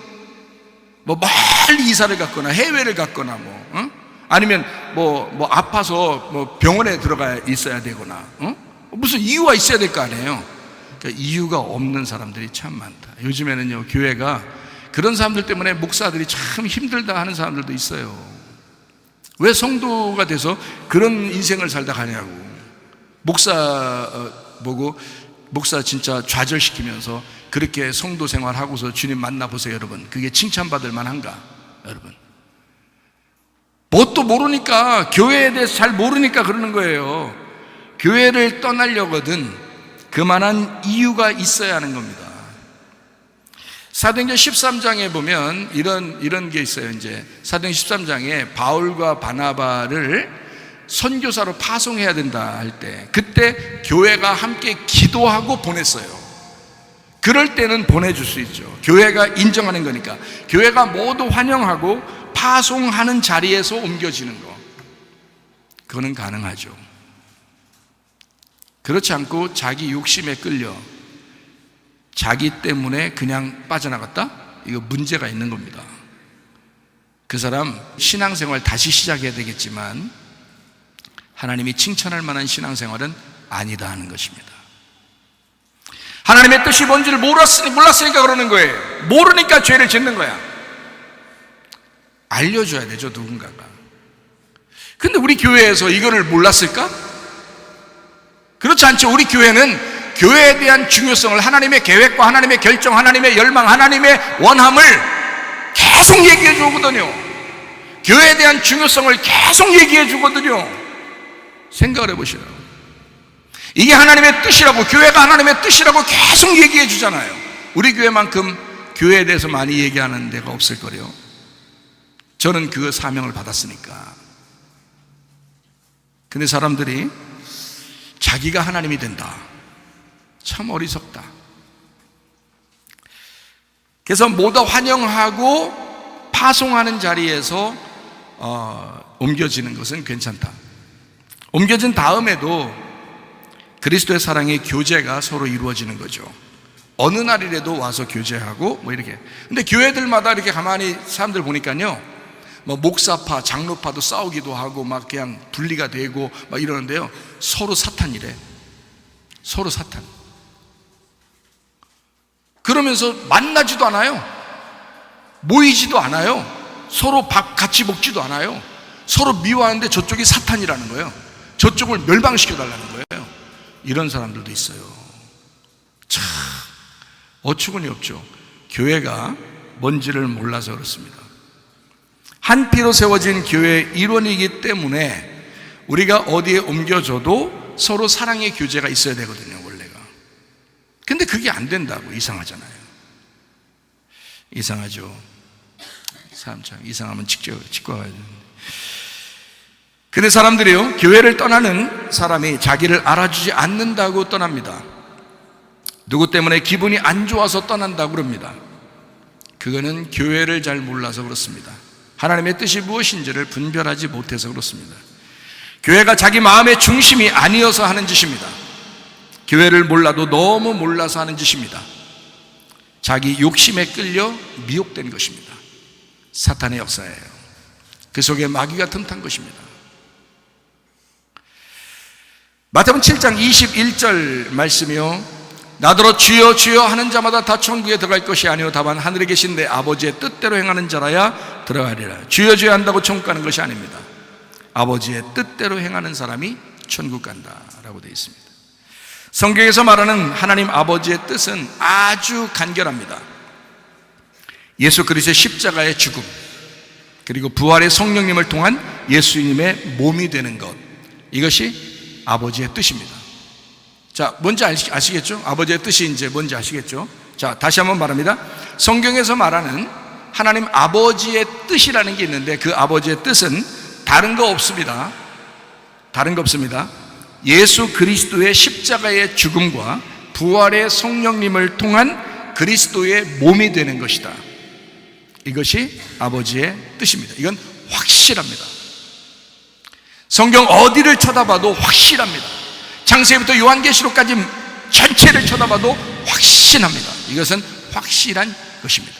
뭐 멀리 이사를 갔거나 해외를 갔거나 아니면 뭐 아파서 뭐 병원에 들어가 있어야 되거나 무슨 이유가 있어야 될 거 아니에요. 그러니까 이유가 없는 사람들이 참 많다. 요즘에는요, 교회가 그런 사람들 때문에 목사들이 참 힘들다 하는 사람들도 있어요. 왜 성도가 돼서 그런 인생을 살다 가냐고. 목사 보고 목사 진짜 좌절시키면서 그렇게 성도 생활하고서 주님 만나보세요. 여러분, 그게 칭찬받을 만한가? 여러분, 뭣도 모르니까, 교회에 대해서 잘 모르니까 그러는 거예요. 교회를 떠나려거든 그만한 이유가 있어야 하는 겁니다. 사도행전 13장에 보면 이런 게 있어요. 이제 사도행전 13장에 바울과 바나바를 선교사로 파송해야 된다 할 때, 그때 교회가 함께 기도하고 보냈어요. 그럴 때는 보내줄 수 있죠. 교회가 인정하는 거니까. 교회가 모두 환영하고 파송하는 자리에서 옮겨지는 거, 그거는 가능하죠. 그렇지 않고 자기 욕심에 끌려 자기 때문에 그냥 빠져나갔다? 이거 문제가 있는 겁니다. 그 사람 신앙생활 다시 시작해야 되겠지만 하나님이 칭찬할 만한 신앙생활은 아니다 하는 것입니다. 하나님의 뜻이 뭔지를 몰랐으니까 그러는 거예요. 모르니까 죄를 짓는 거야. 알려줘야 되죠, 누군가가. 근데 우리 교회에서 이거를 몰랐을까? 그렇지 않죠. 우리 교회는 교회에 대한 중요성을, 하나님의 계획과 하나님의 결정, 하나님의 열망, 하나님의 원함을 계속 얘기해 주거든요. 교회에 대한 중요성을 계속 얘기해 주거든요. 생각을 해보시라고. 이게 하나님의 뜻이라고, 교회가 하나님의 뜻이라고 계속 얘기해 주잖아요. 우리 교회만큼 교회에 대해서 많이 얘기하는 데가 없을 거래요. 저는 그 사명을 받았으니까. 근데 사람들이 자기가 하나님이 된다. 참 어리석다. 그래서 모두 환영하고 파송하는 자리에서 옮겨지는 것은 괜찮다. 옮겨진 다음에도 그리스도의 사랑의 교제가 서로 이루어지는 거죠. 어느 날이라도 와서 교제하고 뭐 이렇게. 근데 교회들마다 이렇게 가만히 사람들 보니까요, 뭐 목사파, 장로파도 싸우기도 하고 막 그냥 분리가 되고 막 이러는데요, 서로 사탄이래. 서로 사탄. 그러면서 만나지도 않아요. 모이지도 않아요. 서로 밥 같이 먹지도 않아요. 서로 미워하는데 저쪽이 사탄이라는 거예요. 저쪽을 멸망시켜 달라는 거예요. 이런 사람들도 있어요. 참 어처구니 없죠. 교회가 뭔지를 몰라서 그렇습니다. 한 피로 세워진 교회의 일원이기 때문에 우리가 어디에 옮겨져도 서로 사랑의 교제가 있어야 되거든요, 원래가. 근데 그게 안 된다고. 이상하잖아요. 이상하죠. 참 이상하면 직접 가야 되는데. 근데 사람들이요, 교회를 떠나는 사람이 자기를 알아주지 않는다고 떠납니다. 누구 때문에 기분이 안 좋아서 떠난다고 그럽니다. 그거는 교회를 잘 몰라서 그렇습니다. 하나님의 뜻이 무엇인지를 분별하지 못해서 그렇습니다. 교회가 자기 마음의 중심이 아니어서 하는 짓입니다. 교회를 몰라도 너무 몰라서 하는 짓입니다. 자기 욕심에 끌려 미혹된 것입니다. 사탄의 역사예요. 그 속에 마귀가 틈탄 것입니다. 마태복음 7장 21절 말씀이요, 나더러 주여 주여 하는 자마다 다 천국에 들어갈 것이 아니오 다만 하늘에 계신 내 아버지의 뜻대로 행하는 자라야 들어가리라. 주여 주여 한다고 천국 가는 것이 아닙니다. 아버지의 뜻대로 행하는 사람이 천국 간다라고 되어 있습니다. 성경에서 말하는 하나님 아버지의 뜻은 아주 간결합니다. 예수 그리스도의 십자가의 죽음, 그리고 부활의 성령님을 통한 예수님의 몸이 되는 것, 이것이 아버지의 뜻입니다. 자, 뭔지 아시겠죠? 아버지의 뜻이 이제 뭔지 아시겠죠? 자, 다시 한번 말합니다. 성경에서 말하는 하나님 아버지의 뜻이라는 게 있는데, 그 아버지의 뜻은 다른 거 없습니다. 다른 거 없습니다. 예수 그리스도의 십자가의 죽음과 부활의 성령님을 통한 그리스도의 몸이 되는 것이다. 이것이 아버지의 뜻입니다. 이건 확실합니다. 성경 어디를 쳐다봐도 확실합니다. 창세기부터 요한계시록까지 전체를 쳐다봐도 확신합니다. 이것은 확실한 것입니다.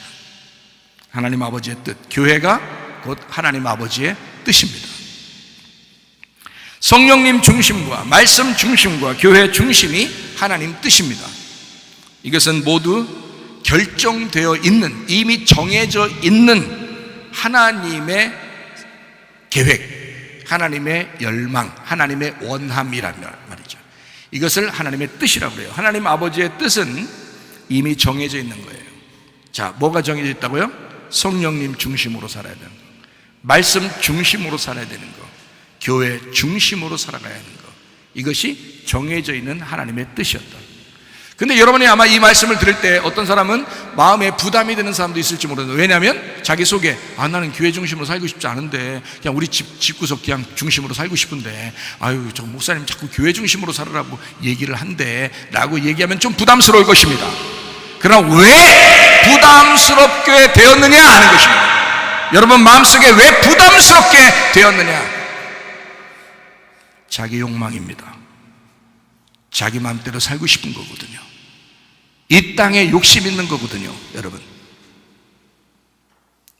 하나님 아버지의 뜻, 교회가 곧 하나님 아버지의 뜻입니다. 성령님 중심과 말씀 중심과 교회 중심이 하나님 뜻입니다. 이것은 모두 결정되어 있는, 이미 정해져 있는 하나님의 계획, 하나님의 열망, 하나님의 원함이란 말이죠. 이것을 하나님의 뜻이라고 그래요. 하나님 아버지의 뜻은 이미 정해져 있는 거예요. 자, 뭐가 정해져 있다고요? 성령님 중심으로 살아야 되는 거, 말씀 중심으로 살아야 되는 거, 교회 중심으로 살아가야 하는 거, 이것이 정해져 있는 하나님의 뜻이었다. 근데 여러분이 아마 이 말씀을 들을 때 어떤 사람은 마음에 부담이 되는 사람도 있을지 모르는데, 왜냐하면 자기 속에 나는 교회 중심으로 살고 싶지 않은데 그냥 우리 집구석 그냥 중심으로 살고 싶은데, 아유 저 목사님 자꾸 교회 중심으로 살으라고 얘기를 한대 라고 얘기하면 좀 부담스러울 것입니다. 그러나 왜 부담스럽게 되었느냐 하는 것입니다. 여러분 마음속에 왜 부담스럽게 되었느냐? 자기 욕망입니다. 자기 마음대로 살고 싶은 거거든요. 이 땅에 욕심 있는 거거든요, 여러분.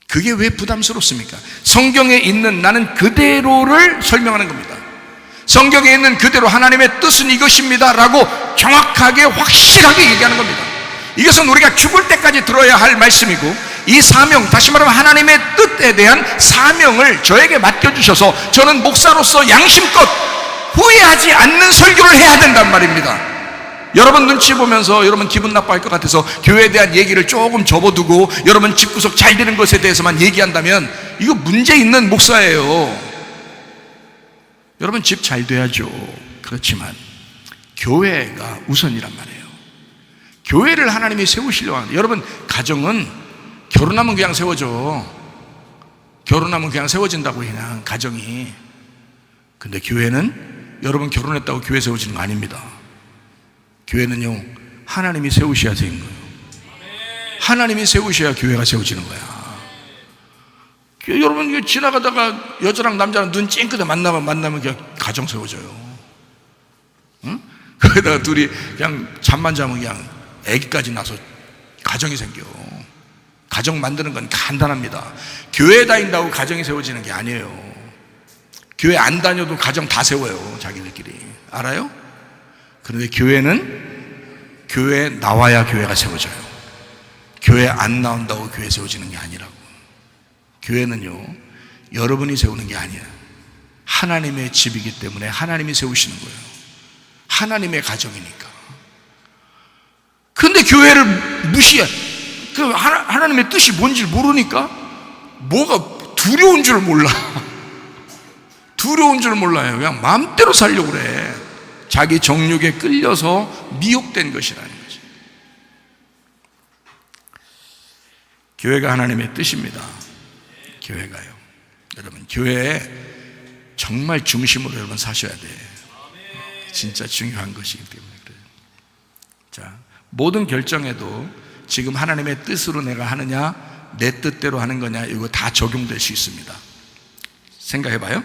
그게 왜 부담스럽습니까? 성경에 있는 나는 그대로를 설명하는 겁니다. 성경에 있는 그대로 하나님의 뜻은 이것입니다 라고 정확하게 확실하게 얘기하는 겁니다. 이것은 우리가 죽을 때까지 들어야 할 말씀이고, 이 사명, 다시 말하면 하나님의 뜻에 대한 사명을 저에게 맡겨주셔서 저는 목사로서 양심껏 후회하지 않는 설교를 해야 된단 말입니다. 여러분 눈치 보면서 여러분 기분 나빠할 것 같아서 교회에 대한 얘기를 조금 접어두고 여러분 집구석 잘 되는 것에 대해서만 얘기한다면 이거 문제 있는 목사예요. 여러분 집 잘 돼야죠. 그렇지만 교회가 우선이란 말이에요. 교회를 하나님이 세우시려고 하는데, 여러분 가정은 결혼하면 그냥 세워져. 결혼하면 그냥 세워진다고, 그냥 가정이. 근데 교회는 여러분 결혼했다고 교회 세워지는 거 아닙니다. 교회는요, 하나님이 세우셔야 되는 거예요. 하나님이 세우셔야 교회가 세워지는 거야. 여러분 지나가다가 여자랑 남자랑 눈 찡긋해 만나면 그냥 가정 세워져요. 응? 거기다가 둘이 그냥 잠만 자면 그냥 아기까지 나서 가정이 생겨. 가정 만드는 건 간단합니다. 교회 다닌다고 가정이 세워지는 게 아니에요. 교회 안 다녀도 가정 다 세워요, 자기들끼리. 알아요? 그런데 교회는 교회에 나와야 교회가 세워져요. 교회 안 나온다고 교회 세워지는 게 아니라고. 교회는요, 여러분이 세우는 게 아니에요. 하나님의 집이기 때문에 하나님이 세우시는 거예요. 하나님의 가정이니까. 근데 교회를 무시해. 그 하나님의 뜻이 뭔지 모르니까 뭐가 두려운 줄 몰라. 두려운 줄 몰라요. 그냥 마음대로 살려고 그래. 자기 정욕에 끌려서 미혹된 것이라는 거죠. 교회가 하나님의 뜻입니다. 교회가요. 여러분 교회에 정말 중심으로 여러분 사셔야 돼. 진짜 중요한 것이기 때문에 그래요. 자, 모든 결정에도 지금 하나님의 뜻으로 내가 하느냐, 내 뜻대로 하는 거냐, 이거 다 적용될 수 있습니다. 생각해봐요.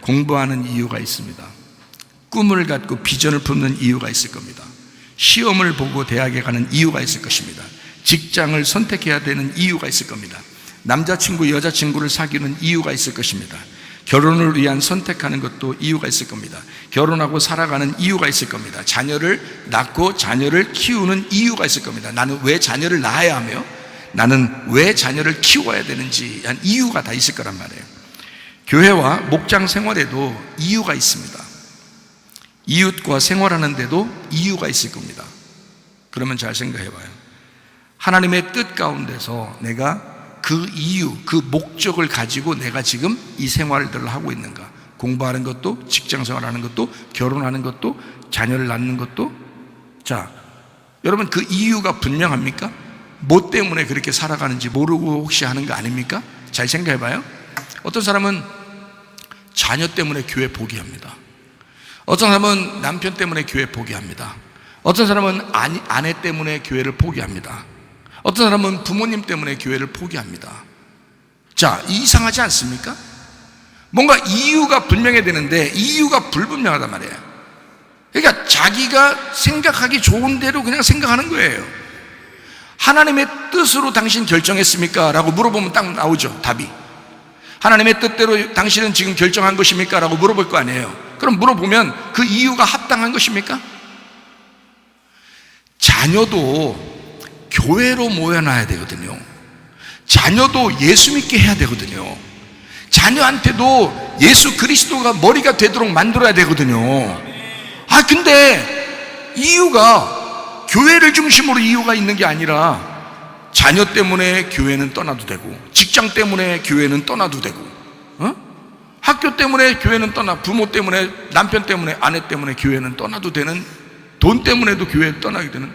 공부하는 이유가 있습니다. 꿈을 갖고 비전을 품는 이유가 있을 겁니다. 시험을 보고 대학에 가는 이유가 있을 것입니다. 직장을 선택해야 되는 이유가 있을 겁니다. 남자친구, 여자친구를 사귀는 이유가 있을 것입니다. 결혼을 위한 선택하는 것도 이유가 있을 겁니다. 결혼하고 살아가는 이유가 있을 겁니다. 자녀를 낳고 자녀를 키우는 이유가 있을 겁니다. 나는 왜 자녀를 낳아야 하며 나는 왜 자녀를 키워야 되는지 한 이유가 다 있을 거란 말이에요. 교회와 목장 생활에도 이유가 있습니다. 이웃과 생활하는 데도 이유가 있을 겁니다. 그러면 잘 생각해 봐요. 하나님의 뜻 가운데서 내가 그 이유, 그 목적을 가지고 내가 지금 이 생활들을 하고 있는가? 공부하는 것도, 직장생활하는 것도, 결혼하는 것도, 자녀를 낳는 것도. 자, 여러분 그 이유가 분명합니까? 뭐 때문에 그렇게 살아가는지 모르고 혹시 하는 거 아닙니까? 잘 생각해 봐요. 어떤 사람은 자녀 때문에 교회 포기합니다. 어떤 사람은 남편 때문에 교회 포기합니다. 어떤 사람은 아내 때문에 교회를 포기합니다. 어떤 사람은 부모님 때문에 교회를 포기합니다. 자, 이상하지 않습니까? 뭔가 이유가 분명해야 되는데 이유가 불분명하단 말이에요. 그러니까 자기가 생각하기 좋은 대로 그냥 생각하는 거예요. 하나님의 뜻으로 당신 결정했습니까? 라고 물어보면 딱 나오죠, 답이. 하나님의 뜻대로 당신은 지금 결정한 것입니까? 라고 물어볼 거 아니에요. 그럼 물어보면 그 이유가 합당한 것입니까? 자녀도 교회로 모여놔야 되거든요. 자녀도 예수 믿게 해야 되거든요. 자녀한테도 예수 그리스도가 머리가 되도록 만들어야 되거든요. 근데 이유가 교회를 중심으로 이유가 있는 게 아니라 자녀 때문에 교회는 떠나도 되고, 직장 때문에 교회는 떠나도 되고, 학교 때문에 교회는 부모 때문에, 남편 때문에, 아내 때문에 교회는 떠나도 되는, 돈 때문에도 교회 떠나게 되는.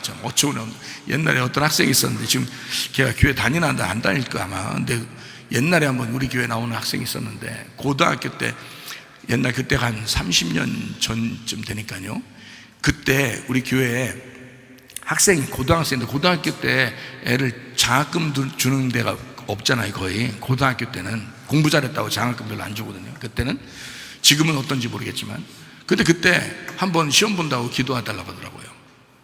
참 어처구니 없는. 옛날에 어떤 학생이 있었는데, 지금 걔가 교회 다니나 안 다닐까 아마. 근데 옛날에 한번 우리 교회 나오는 학생이 있었는데, 고등학교 때, 옛날 그때가 한 30년 전쯤 되니까요. 그때 우리 교회에 학생이, 고등학생인데, 고등학교 때 애를 장학금 주는 데가 없잖아요, 거의. 고등학교 때는 공부 잘했다고 장학금 별로 안 주거든요. 그때는. 지금은 어떤지 모르겠지만. 근데 그때 한번 시험 본다고 기도해달라고 하더라고요,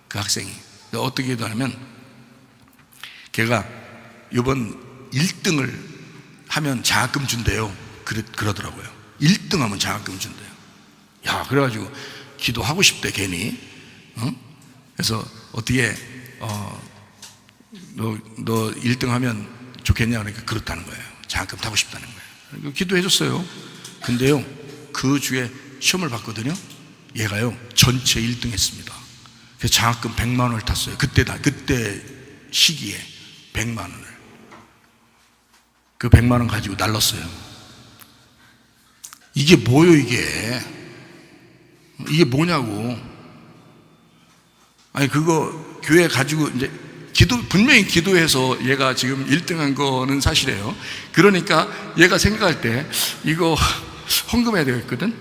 그 학생이. 어떻게 기도하냐면, 걔가 이번 1등을 하면 장학금 준대요. 그러더라고요. 1등 하면 장학금 준대요. 야, 그래가지고 기도하고 싶대, 괜히. 그래서 어떻게, 너 1등 하면 좋겠냐? 그러니까 그렇다는 거예요. 장학금 타고 싶다는 거예요. 기도해줬어요. 근데요, 그 주에 시험을 봤거든요. 얘가요, 전체 1등 했습니다. 그래서 장학금 100만 원을 탔어요. 그때 시기에 100만 원을. 그 100만 원 가지고 날랐어요. 이게 뭐요, 이게? 이게 뭐냐고. 아니, 그거 교회 가지고 이제 분명히 기도해서 얘가 지금 1등 한 거는 사실이에요. 그러니까 얘가 생각할 때 이거 헌금해야 되겠거든?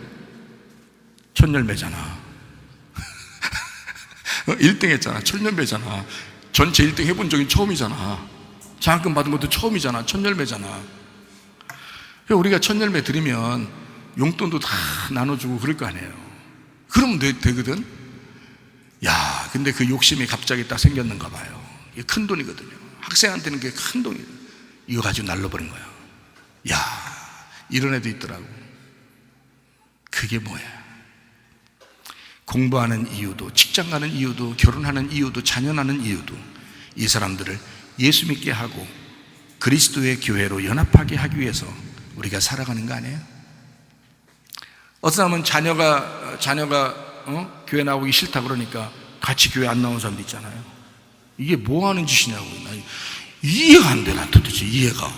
천열매잖아. 1등 했잖아. 천열매잖아. 전체 1등 해본 적이 처음이잖아. 장학금 받은 것도 처음이잖아. 천열매잖아. 우리가 천열매 드리면 용돈도 다 나눠주고 그럴 거 아니에요. 그러면 되거든? 야, 근데 그 욕심이 갑자기 딱 생겼는가 봐요. 이게 큰 돈이거든요. 학생한테는 그게 큰 돈이에요. 이거 가지고 날려버린 거야. 야, 이런 애도 있더라고. 그게 뭐야? 공부하는 이유도, 직장 가는 이유도, 결혼하는 이유도, 자녀 낳는 이유도 이 사람들을 예수 믿게 하고 그리스도의 교회로 연합하게 하기 위해서 우리가 살아가는 거 아니에요? 어떤 사람은 자녀가 교회 나오기 싫다 그러니까 같이 교회 안 나오는 사람도 있잖아요. 이게 뭐 하는 짓이냐고. 이해가 안 돼, 난 도대체 이해가.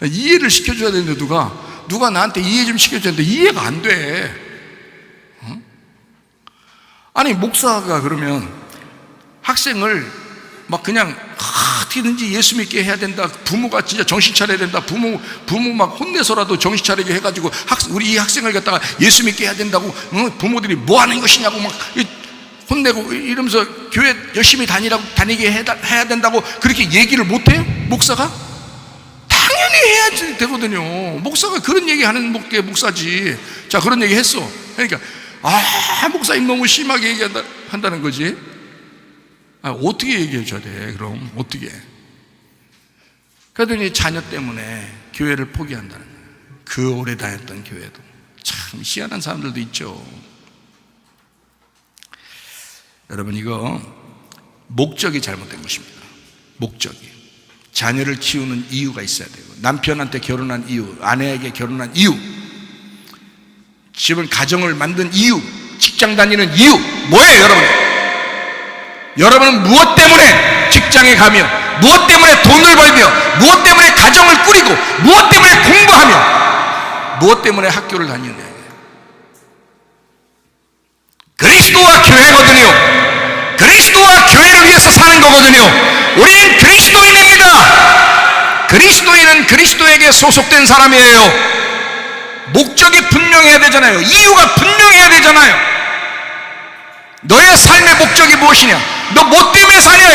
이해를 시켜줘야 되는데 누가 나한테 이해 좀 시켜줘야 되는데 이해가 안 돼. 아니, 목사가 그러면 학생을 막 그냥 어떻게든지 예수 믿게 해야 된다. 부모가 진짜 정신 차려야 된다. 부모 막 혼내서라도 정신 차리게 해가지고 우리 이 학생을 갖다가 예수 믿게 해야 된다고. 부모들이 뭐 하는 것이냐고 막 혼내고 이러면서 교회 열심히 다니게 해야 된다고 그렇게 얘기를 못해요? 목사가? 당연히 해야지 되거든요. 목사가 그런 얘기 하는 게 목사지. 자, 그런 얘기 했어. 그러니까 목사님 너무 심하게 얘기한다는 거지. 어떻게 얘기해 줘야 돼? 그럼 어떻게? 그러더니 자녀 때문에 교회를 포기한다는 거예요. 그 오래 다녔던 교회도. 참 희한한 사람들도 있죠. 여러분, 이거 목적이 잘못된 것입니다. 목적이. 자녀를 키우는 이유가 있어야 되고, 남편한테 결혼한 이유, 아내에게 결혼한 이유, 집은 가정을 만든 이유, 직장 다니는 이유 뭐예요, 여러분? 여러분은 무엇 때문에 직장에 가며, 무엇 때문에 돈을 벌며, 무엇 때문에 가정을 꾸리고, 무엇 때문에 공부하며, 무엇 때문에 학교를 다니느냐? 그리스도와 교회거든요. 그리스도와 교회를 위해서 사는 거거든요. 우리는 그리스도인입니다. 그리스도인은 그리스도에게 소속된 사람이에요. 목적이 분명해야 되잖아요. 이유가 분명해야 되잖아요. 너의 삶의 목적이 무엇이냐? 너 뭐 때문에 사냐?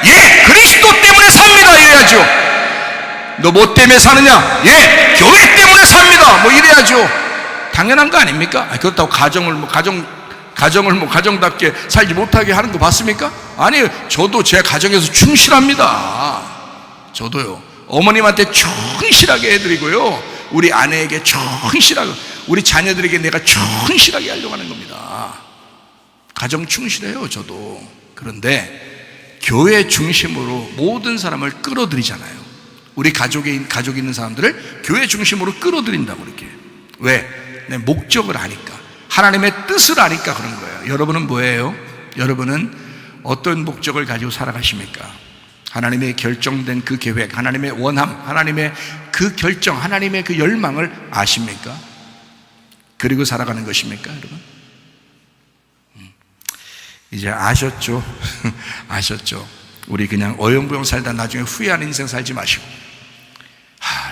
예, 그리스도 때문에 삽니다. 이래야죠. 너 뭐 때문에 사느냐? 예, 교회 때문에 삽니다. 뭐 이래야죠. 당연한 거 아닙니까? 그렇다고 가정답게 살지 못하게 하는 거 봤습니까? 아니에요. 저도 제 가정에서 충실합니다. 저도요. 어머님한테 충실하게 해드리고요. 우리 아내에게 충실하고 우리 자녀들에게 내가 충실하게 하려고 하는 겁니다. 가정 충실해요. 저도. 그런데 교회 중심으로 모든 사람을 끌어들이잖아요. 우리 가족에 있는 사람들을 교회 중심으로 끌어들인다고 이렇게. 왜? 내 목적을 아니까, 하나님의 뜻을 아니까 그런 거예요. 여러분은 뭐예요? 여러분은 어떤 목적을 가지고 살아가십니까? 하나님의 결정된 그 계획, 하나님의 원함, 하나님의 그 결정, 하나님의 그 열망을 아십니까? 그리고 살아가는 것입니까, 여러분? 이제 아셨죠? 아셨죠? 우리 그냥 어영부영 살다 나중에 후회하는 인생 살지 마시고,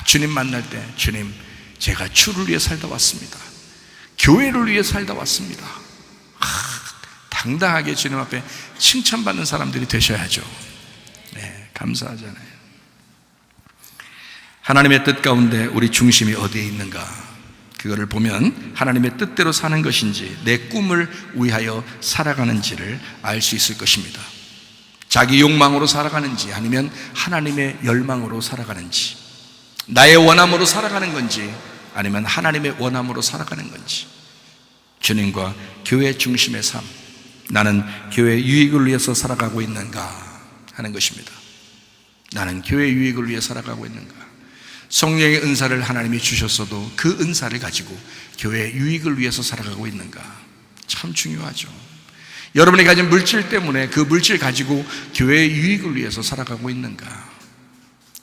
주님 만날 때, 주님, 제가 주를 위해 살다 왔습니다. 교회를 위해 살다 왔습니다. 당당하게 주님 앞에 칭찬받는 사람들이 되셔야죠. 네, 감사하잖아요. 하나님의 뜻 가운데 우리 중심이 어디에 있는가? 그거를 보면 하나님의 뜻대로 사는 것인지 내 꿈을 위하여 살아가는지를 알 수 있을 것입니다. 자기 욕망으로 살아가는지 아니면 하나님의 열망으로 살아가는지, 나의 원함으로 살아가는 건지 아니면 하나님의 원함으로 살아가는 건지, 주님과 교회 중심의 삶, 나는 교회 유익을 위해서 살아가고 있는가 하는 것입니다. 나는 교회 유익을 위해 살아가고 있는가? 성령의 은사를 하나님이 주셨어도 그 은사를 가지고 교회 유익을 위해서 살아가고 있는가? 참 중요하죠. 여러분이 가진 물질 때문에 그 물질 가지고 교회 유익을 위해서 살아가고 있는가?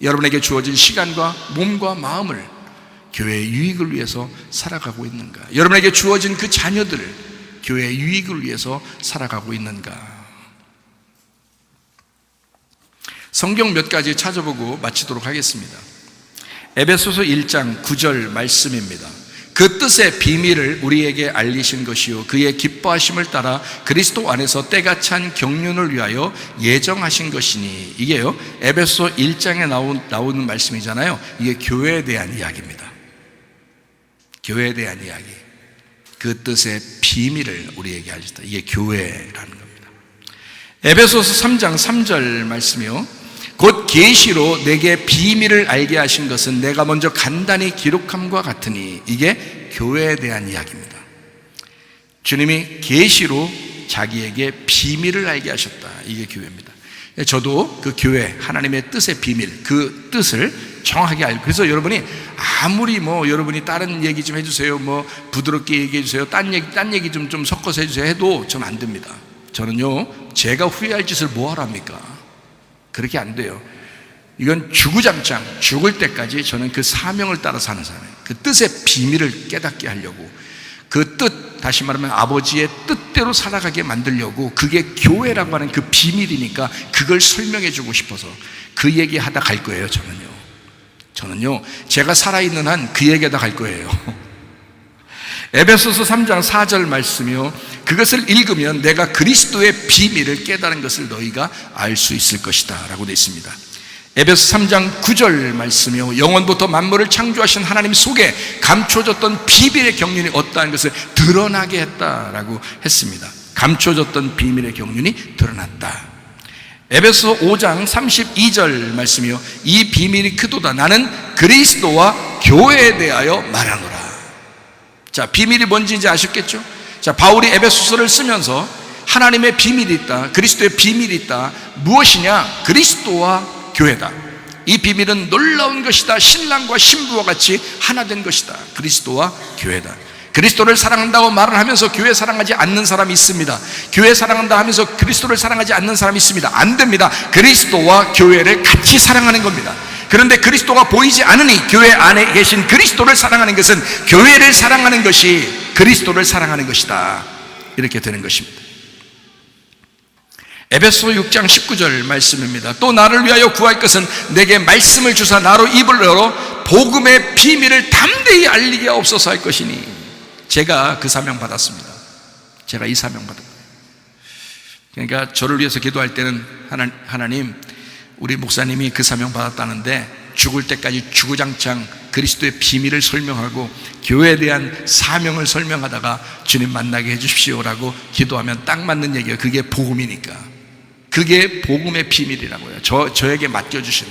여러분에게 주어진 시간과 몸과 마음을 교회의 유익을 위해서 살아가고 있는가? 여러분에게 주어진 그 자녀들을 교회의 유익을 위해서 살아가고 있는가? 성경 몇 가지 찾아보고 마치도록 하겠습니다. 에베소서 1장 9절 말씀입니다. 그 뜻의 비밀을 우리에게 알리신 것이요 그의 기뻐하심을 따라 그리스도 안에서 때가 찬 경륜을 위하여 예정하신 것이니. 이게요, 에베소 1장에 나오는 말씀이잖아요. 이게 교회에 대한 이야기입니다. 교회에 대한 이야기. 그 뜻의 비밀을 우리에게 알리셨다. 이게 교회라는 겁니다. 에베소서 3장 3절 말씀이요, 곧 계시로 내게 비밀을 알게 하신 것은 내가 먼저 간단히 기록함과 같으니. 이게 교회에 대한 이야기입니다. 주님이 계시로 자기에게 비밀을 알게 하셨다. 이게 교회입니다. 저도 그 교회, 하나님의 뜻의 비밀, 그 뜻을 정확하게 알고, 그래서 여러분이 아무리 여러분이 다른 얘기 좀 해주세요, 부드럽게 얘기해 주세요, 딴 얘기 좀 섞어서 해주세요 해도 전 안 됩니다. 저는요, 제가 후회할 짓을 뭐하러 합니까? 그렇게 안 돼요. 이건 주구장창 죽을 때까지 저는 그 사명을 따라 사는 사람이에요. 그 뜻의 비밀을 깨닫게 하려고, 그 뜻, 다시 말하면 아버지의 뜻대로 살아가게 만들려고, 그게 교회라고 하는 그 비밀이니까 그걸 설명해 주고 싶어서 그 얘기하다 갈 거예요. 저는요 제가 살아있는 한 그 얘기하다 갈 거예요. 에베소서 3장 4절 말씀이요, 그것을 읽으면 내가 그리스도의 비밀을 깨달은 것을 너희가 알 수 있을 것이다 라고 되어 있습니다. 에베소 3장 9절 말씀이요, 영원부터 만물을 창조하신 하나님 속에 감춰졌던 비밀의 경륜이 어떠한 것을 드러나게 했다라고 했습니다. 감춰졌던 비밀의 경륜이 드러났다. 에베소 5장 32절 말씀이요, 이 비밀이 크도다. 나는 그리스도와 교회에 대하여 말하노라. 자, 비밀이 뭔지 이제 아셨겠죠? 자, 바울이 에베소서를 쓰면서 하나님의 비밀이 있다, 그리스도의 비밀이 있다. 무엇이냐? 그리스도와 교회다. 이 비밀은 놀라운 것이다. 신랑과 신부와 같이 하나 된 것이다. 그리스도와 교회다. 그리스도를 사랑한다고 말을 하면서 교회 사랑하지 않는 사람이 있습니다. 교회 사랑한다 하면서 그리스도를 사랑하지 않는 사람이 있습니다. 안 됩니다. 그리스도와 교회를 같이 사랑하는 겁니다. 그런데 그리스도가 보이지 않으니 교회 안에 계신 그리스도를 사랑하는 것은 교회를 사랑하는 것이 그리스도를 사랑하는 것이다. 이렇게 되는 것입니다. 에베소 6장 19절 말씀입니다. 또 나를 위하여 구할 것은 내게 말씀을 주사 나로 입을 열어 복음의 비밀을 담대히 알리게 하옵소서 할 것이니, 제가 그 사명 받았습니다. 제가 이 사명 받은 거예요. 그러니까 저를 위해서 기도할 때는 하나님, 우리 목사님이 그 사명 받았다는데 죽을 때까지 주구장창 그리스도의 비밀을 설명하고 교회에 대한 사명을 설명하다가 주님 만나게 해주십시오라고 기도하면 딱 맞는 얘기예요. 그게 복음이니까. 그게 복음의 비밀이라고요. 저에게 맡겨주신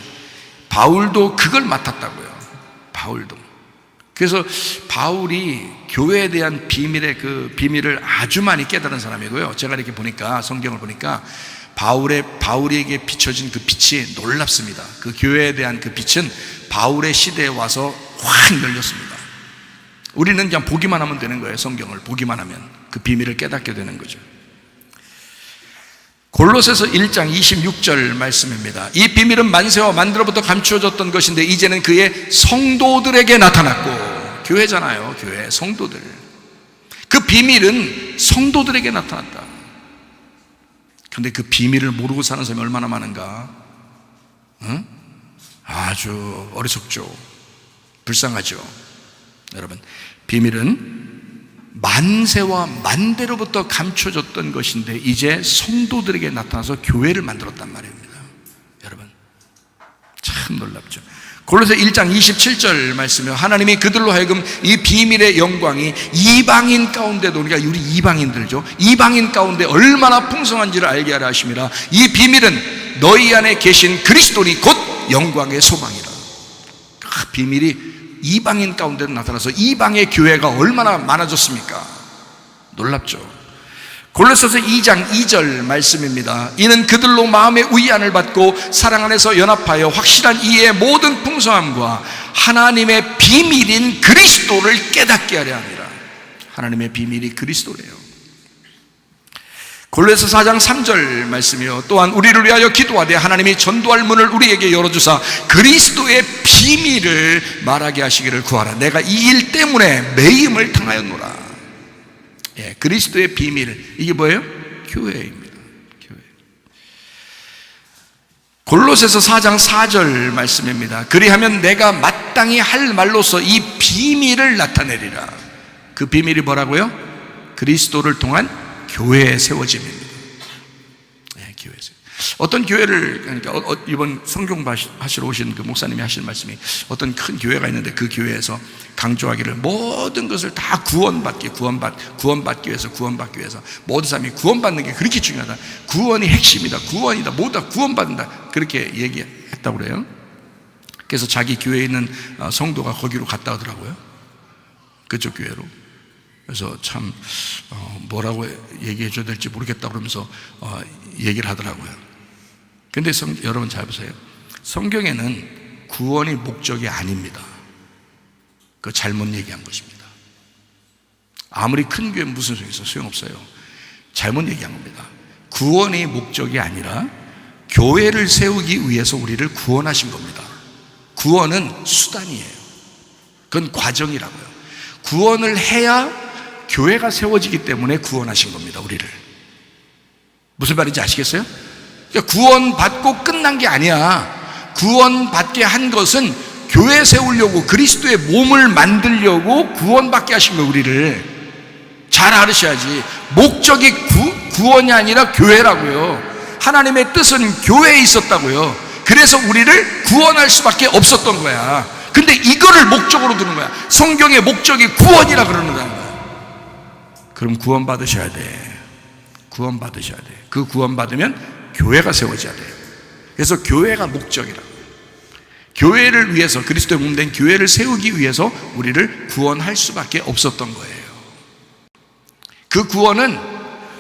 바울도 그걸 맡았다고요. 바울도. 그래서 바울이 교회에 대한 그 비밀을 아주 많이 깨달은 사람이고요. 제가 이렇게 보니까, 성경을 보니까 바울에게 비춰진 그 빛이 놀랍습니다. 그 교회에 대한 그 빛은 바울의 시대에 와서 확 열렸습니다. 우리는 그냥 보기만 하면 되는 거예요. 성경을 보기만 하면 그 비밀을 깨닫게 되는 거죠. 골로새서 1장 26절 말씀입니다. 이 비밀은 만세와 만대로부터 감추어졌던 것인데 이제는 그의 성도들에게 나타났고, 교회잖아요. 교회, 성도들. 그 비밀은 성도들에게 나타났다. 그런데 그 비밀을 모르고 사는 사람이 얼마나 많은가? 응? 아주 어리석죠. 불쌍하죠. 여러분, 비밀은 만세와 만대로부터 감춰졌던 것인데 이제 성도들에게 나타나서 교회를 만들었단 말입니다. 여러분, 참 놀랍죠. 골로새 1장 27절 말씀이요, 하나님이 그들로 하여금 이 비밀의 영광이 이방인 가운데도, 우리가 우리 이방인들죠, 이방인 가운데 얼마나 풍성한지를 알게 하려 하심이라. 이 비밀은 너희 안에 계신 그리스도니 곧 영광의 소망이라. 그 비밀이 이방인 가운데로 나타나서 이방의 교회가 얼마나 많아졌습니까? 놀랍죠. 골로새서 2장 2절 말씀입니다. 이는 그들로 마음의 위안을 받고 사랑 안에서 연합하여 확실한 이해의 모든 풍성함과 하나님의 비밀인 그리스도를 깨닫게 하려 함이라. 하나님의 비밀이 그리스도래요. 골로새서 4장 3절 말씀이요, 또한 우리를 위하여 기도하되 하나님이 전도할 문을 우리에게 열어주사 그리스도의 비밀을 말하게 하시기를 구하라. 내가 이 일 때문에 매임을 당하였노라. 예, 그리스도의 비밀, 이게 뭐예요? 교회입니다. 교회. 골로새서 4장 4절 말씀입니다. 그리하면 내가 마땅히 할 말로서 이 비밀을 나타내리라. 그 비밀이 뭐라고요? 그리스도를 통한 교회에 세워짐입니다. 네, 교회에서. 어떤 교회를, 그러니까 이번 성경 하시러 오신 그 목사님이 하실 말씀이, 어떤 큰 교회가 있는데 그 교회에서 강조하기를 모든 것을 다 구원받기 위해서 모든 사람이 구원받는 게 그렇게 중요하다. 구원이 핵심이다. 구원이다. 모두 다 구원받는다. 그렇게 얘기했다고 그래요. 그래서 자기 교회에 있는 성도가 거기로 갔다 오더라고요. 그쪽 교회로. 그래서 참 뭐라고 얘기해 줘야 될지 모르겠다 그러면서 얘기를 하더라고요. 근데 여러분 잘 보세요. 성경에는 구원이 목적이 아닙니다. 그거 잘못 얘기한 것입니다. 아무리 큰 교회 무슨 소용이 있어? 소용없어요. 잘못 얘기한 겁니다. 구원이 목적이 아니라 교회를 세우기 위해서 우리를 구원하신 겁니다. 구원은 수단이에요. 그건 과정이라고요. 구원을 해야 교회가 세워지기 때문에 구원하신 겁니다. 우리를. 무슨 말인지 아시겠어요? 그러니까 구원받고 끝난 게 아니야. 구원받게 한 것은 교회 세우려고, 그리스도의 몸을 만들려고 구원받게 하신 거예요. 우리를 잘 알으셔야지. 목적이 구원이 아니라 교회라고요. 하나님의 뜻은 교회에 있었다고요. 그래서 우리를 구원할 수밖에 없었던 거야. 근데 이거를 목적으로 두는 거야. 성경의 목적이 구원이라 그러는 거야. 그럼 구원 받으셔야 돼. 구원 받으셔야 돼. 그 구원 받으면 교회가 세워져야 돼. 그래서 교회가 목적이라고. 교회를 위해서, 그리스도의 몸 된 교회를 세우기 위해서 우리를 구원할 수밖에 없었던 거예요. 그 구원은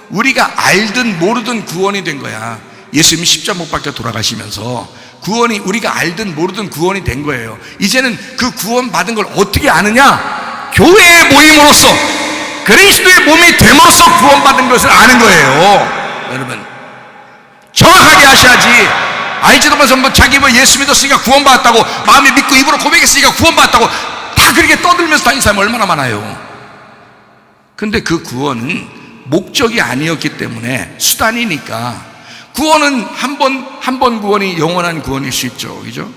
우리가 알든 모르든 구원이 된 거야. 예수님이 십자가 못 박혀 돌아가시면서 구원이, 우리가 알든 모르든 구원이 된 거예요. 이제는 그 구원 받은 걸 어떻게 아느냐? 교회의 모임으로써, 그리스도의 몸이 됨으로써 구원받은 것을 아는 거예요. 여러분, 정확하게 하셔야지. 알지도 못하면서 자기 예수 믿었으니까 구원받았다고, 마음에 믿고 입으로 고백했으니까 구원받았다고 다 그렇게 떠들면서 다니는 사람이 얼마나 많아요. 근데 그 구원은 목적이 아니었기 때문에, 수단이니까. 구원은 한 번 구원이 영원한 구원일 수 있죠, 그죠?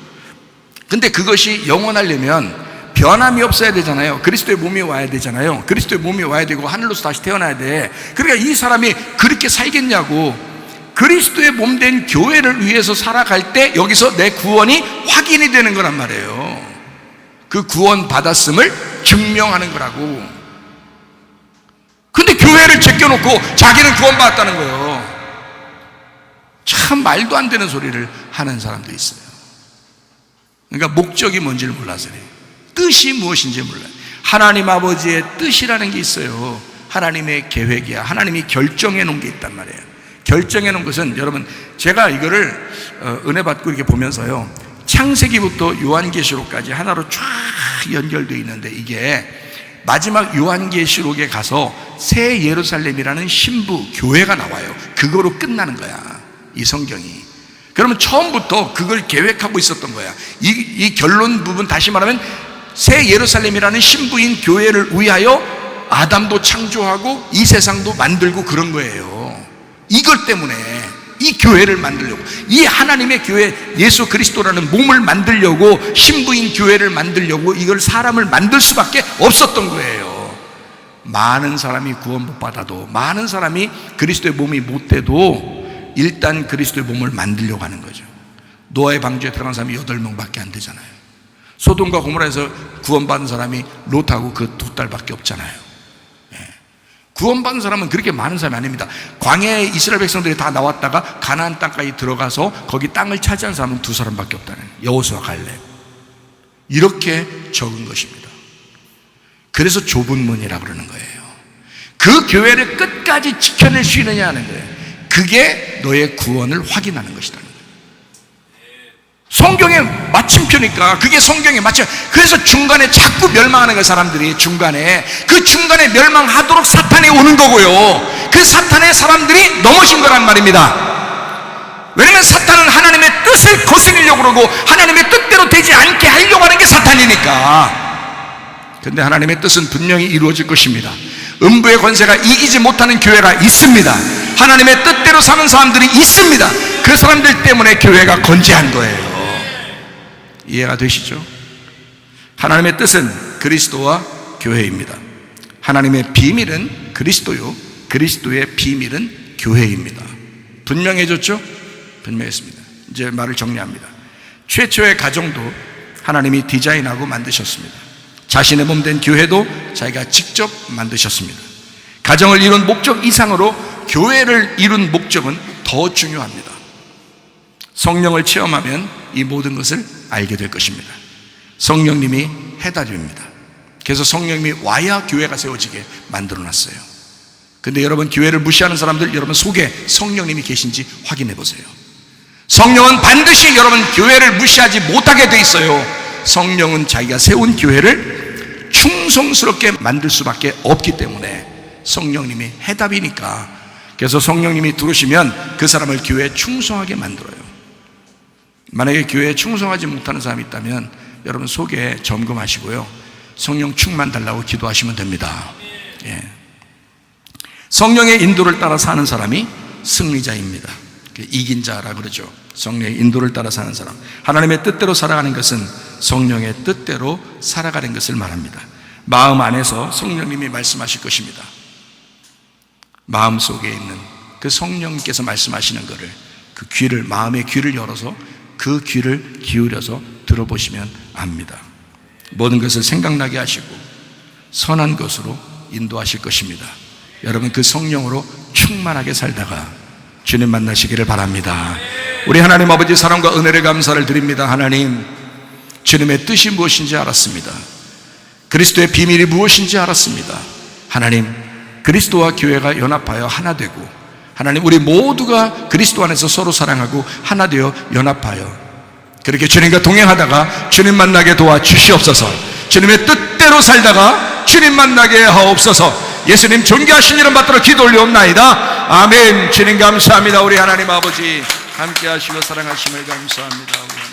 근데 그것이 영원하려면 변함이 없어야 되잖아요. 그리스도의 몸이 와야 되잖아요. 그리스도의 몸이 와야 되고 하늘로서 다시 태어나야 돼. 그러니까 이 사람이 그렇게 살겠냐고. 그리스도의 몸 된 교회를 위해서 살아갈 때 여기서 내 구원이 확인이 되는 거란 말이에요. 그 구원 받았음을 증명하는 거라고. 근데 교회를 제껴놓고 자기는 구원받았다는 거예요. 참 말도 안 되는 소리를 하는 사람도 있어요. 그러니까 목적이 뭔지를 몰라서 그래요. 뜻이 무엇인지 몰라요. 하나님 아버지의 뜻이라는 게 있어요. 하나님의 계획이야. 하나님이 결정해 놓은 게 있단 말이에요. 결정해 놓은 것은, 여러분, 제가 이거를 은혜 받고 이렇게 보면서요, 창세기부터 요한계시록까지 하나로 쫙 연결되어 있는데, 이게 마지막 요한계시록에 가서 새 예루살렘이라는 신부 교회가 나와요. 그거로 끝나는 거야, 이 성경이. 그러면 처음부터 그걸 계획하고 있었던 거야. 이 결론 부분, 다시 말하면 새 예루살렘이라는 신부인 교회를 위하여 아담도 창조하고 이 세상도 만들고 그런 거예요. 이것 때문에 이 교회를 만들려고, 이 하나님의 교회, 예수 그리스도라는 몸을 만들려고, 신부인 교회를 만들려고 이걸 사람을 만들 수밖에 없었던 거예요. 많은 사람이 구원 못 받아도, 많은 사람이 그리스도의 몸이 못 돼도 일단 그리스도의 몸을 만들려고 하는 거죠. 노아의 방주에 들어간 사람이 8명밖에 안 되잖아요. 소돔과 고모라에서 구원받은 사람이 롯하고 그 2딸밖에 없잖아요. 구원받은 사람은 그렇게 많은 사람이 아닙니다. 광야에 이스라엘 백성들이 다 나왔다가 가나안 땅까지 들어가서 거기 땅을 차지한 사람은 2사람밖에 없다는, 여호수아 갈렙. 이렇게 적은 것입니다. 그래서 좁은 문이라고 그러는 거예요. 그 교회를 끝까지 지켜낼 수 있느냐 하는 거예요. 그게 너의 구원을 확인하는 것이다. 성경의 마침표니까, 그게 성경의 마침. 그래서 중간에 자꾸 멸망하는 거예요. 사람들이 중간에, 그 중간에 멸망하도록 사탄이 오는 거고요. 그 사탄의 사람들이 넘어진 거란 말입니다. 왜냐면 사탄은 하나님의 뜻을 거스리려고 그러고 하나님의 뜻대로 되지 않게 하려고 하는 게 사탄이니까. 근데 하나님의 뜻은 분명히 이루어질 것입니다. 음부의 권세가 이기지 못하는 교회가 있습니다. 하나님의 뜻대로 사는 사람들이 있습니다. 그 사람들 때문에 교회가 건재한 거예요. 이해가 되시죠? 하나님의 뜻은 그리스도와 교회입니다. 하나님의 비밀은 그리스도요, 그리스도의 비밀은 교회입니다. 분명해졌죠? 분명했습니다. 이제 말을 정리합니다. 최초의 가정도 하나님이 디자인하고 만드셨습니다. 자신의 몸 된 교회도 자기가 직접 만드셨습니다. 가정을 이룬 목적 이상으로 교회를 이룬 목적은 더 중요합니다. 성령을 체험하면 이 모든 것을 알게 될 것입니다. 성령님이 해답입니다. 그래서 성령님이 와야 교회가 세워지게 만들어놨어요. 근데 여러분, 교회를 무시하는 사람들, 여러분 속에 성령님이 계신지 확인해 보세요. 성령은 반드시 여러분 교회를 무시하지 못하게 돼 있어요. 성령은 자기가 세운 교회를 충성스럽게 만들 수밖에 없기 때문에 성령님이 해답이니까. 그래서 성령님이 들어오시면 그 사람을 교회에 충성하게 만들어요. 만약에 교회에 충성하지 못하는 사람이 있다면 여러분 속에 점검하시고요, 성령 충만 달라고 기도하시면 됩니다. 예. 성령의 인도를 따라 사는 사람이 승리자입니다. 이긴 자라 그러죠. 성령의 인도를 따라 사는 사람, 하나님의 뜻대로 살아가는 것은 성령의 뜻대로 살아가는 것을 말합니다. 마음 안에서 성령님이 말씀하실 것입니다. 마음 속에 있는 그 성령께서 말씀하시는 것을, 그 귀를, 마음의 귀를 열어서 그 귀를 기울여서 들어보시면 압니다. 모든 것을 생각나게 하시고 선한 것으로 인도하실 것입니다. 여러분 그 성령으로 충만하게 살다가 주님 만나시기를 바랍니다. 우리 하나님 아버지 사랑과 은혜를 감사를 드립니다. 하나님, 주님의 뜻이 무엇인지 알았습니다. 그리스도의 비밀이 무엇인지 알았습니다. 하나님, 그리스도와 교회가 연합하여 하나 되고, 하나님 우리 모두가 그리스도 안에서 서로 사랑하고 하나 되어 연합하여 그렇게 주님과 동행하다가 주님 만나게 도와주시옵소서. 주님의 뜻대로 살다가 주님 만나게 하옵소서. 예수님 존귀하신 이름 받들어 기도 올려옵나이다. 아멘. 주님 감사합니다. 우리 하나님 아버지 함께 하시고 사랑하심을 감사합니다.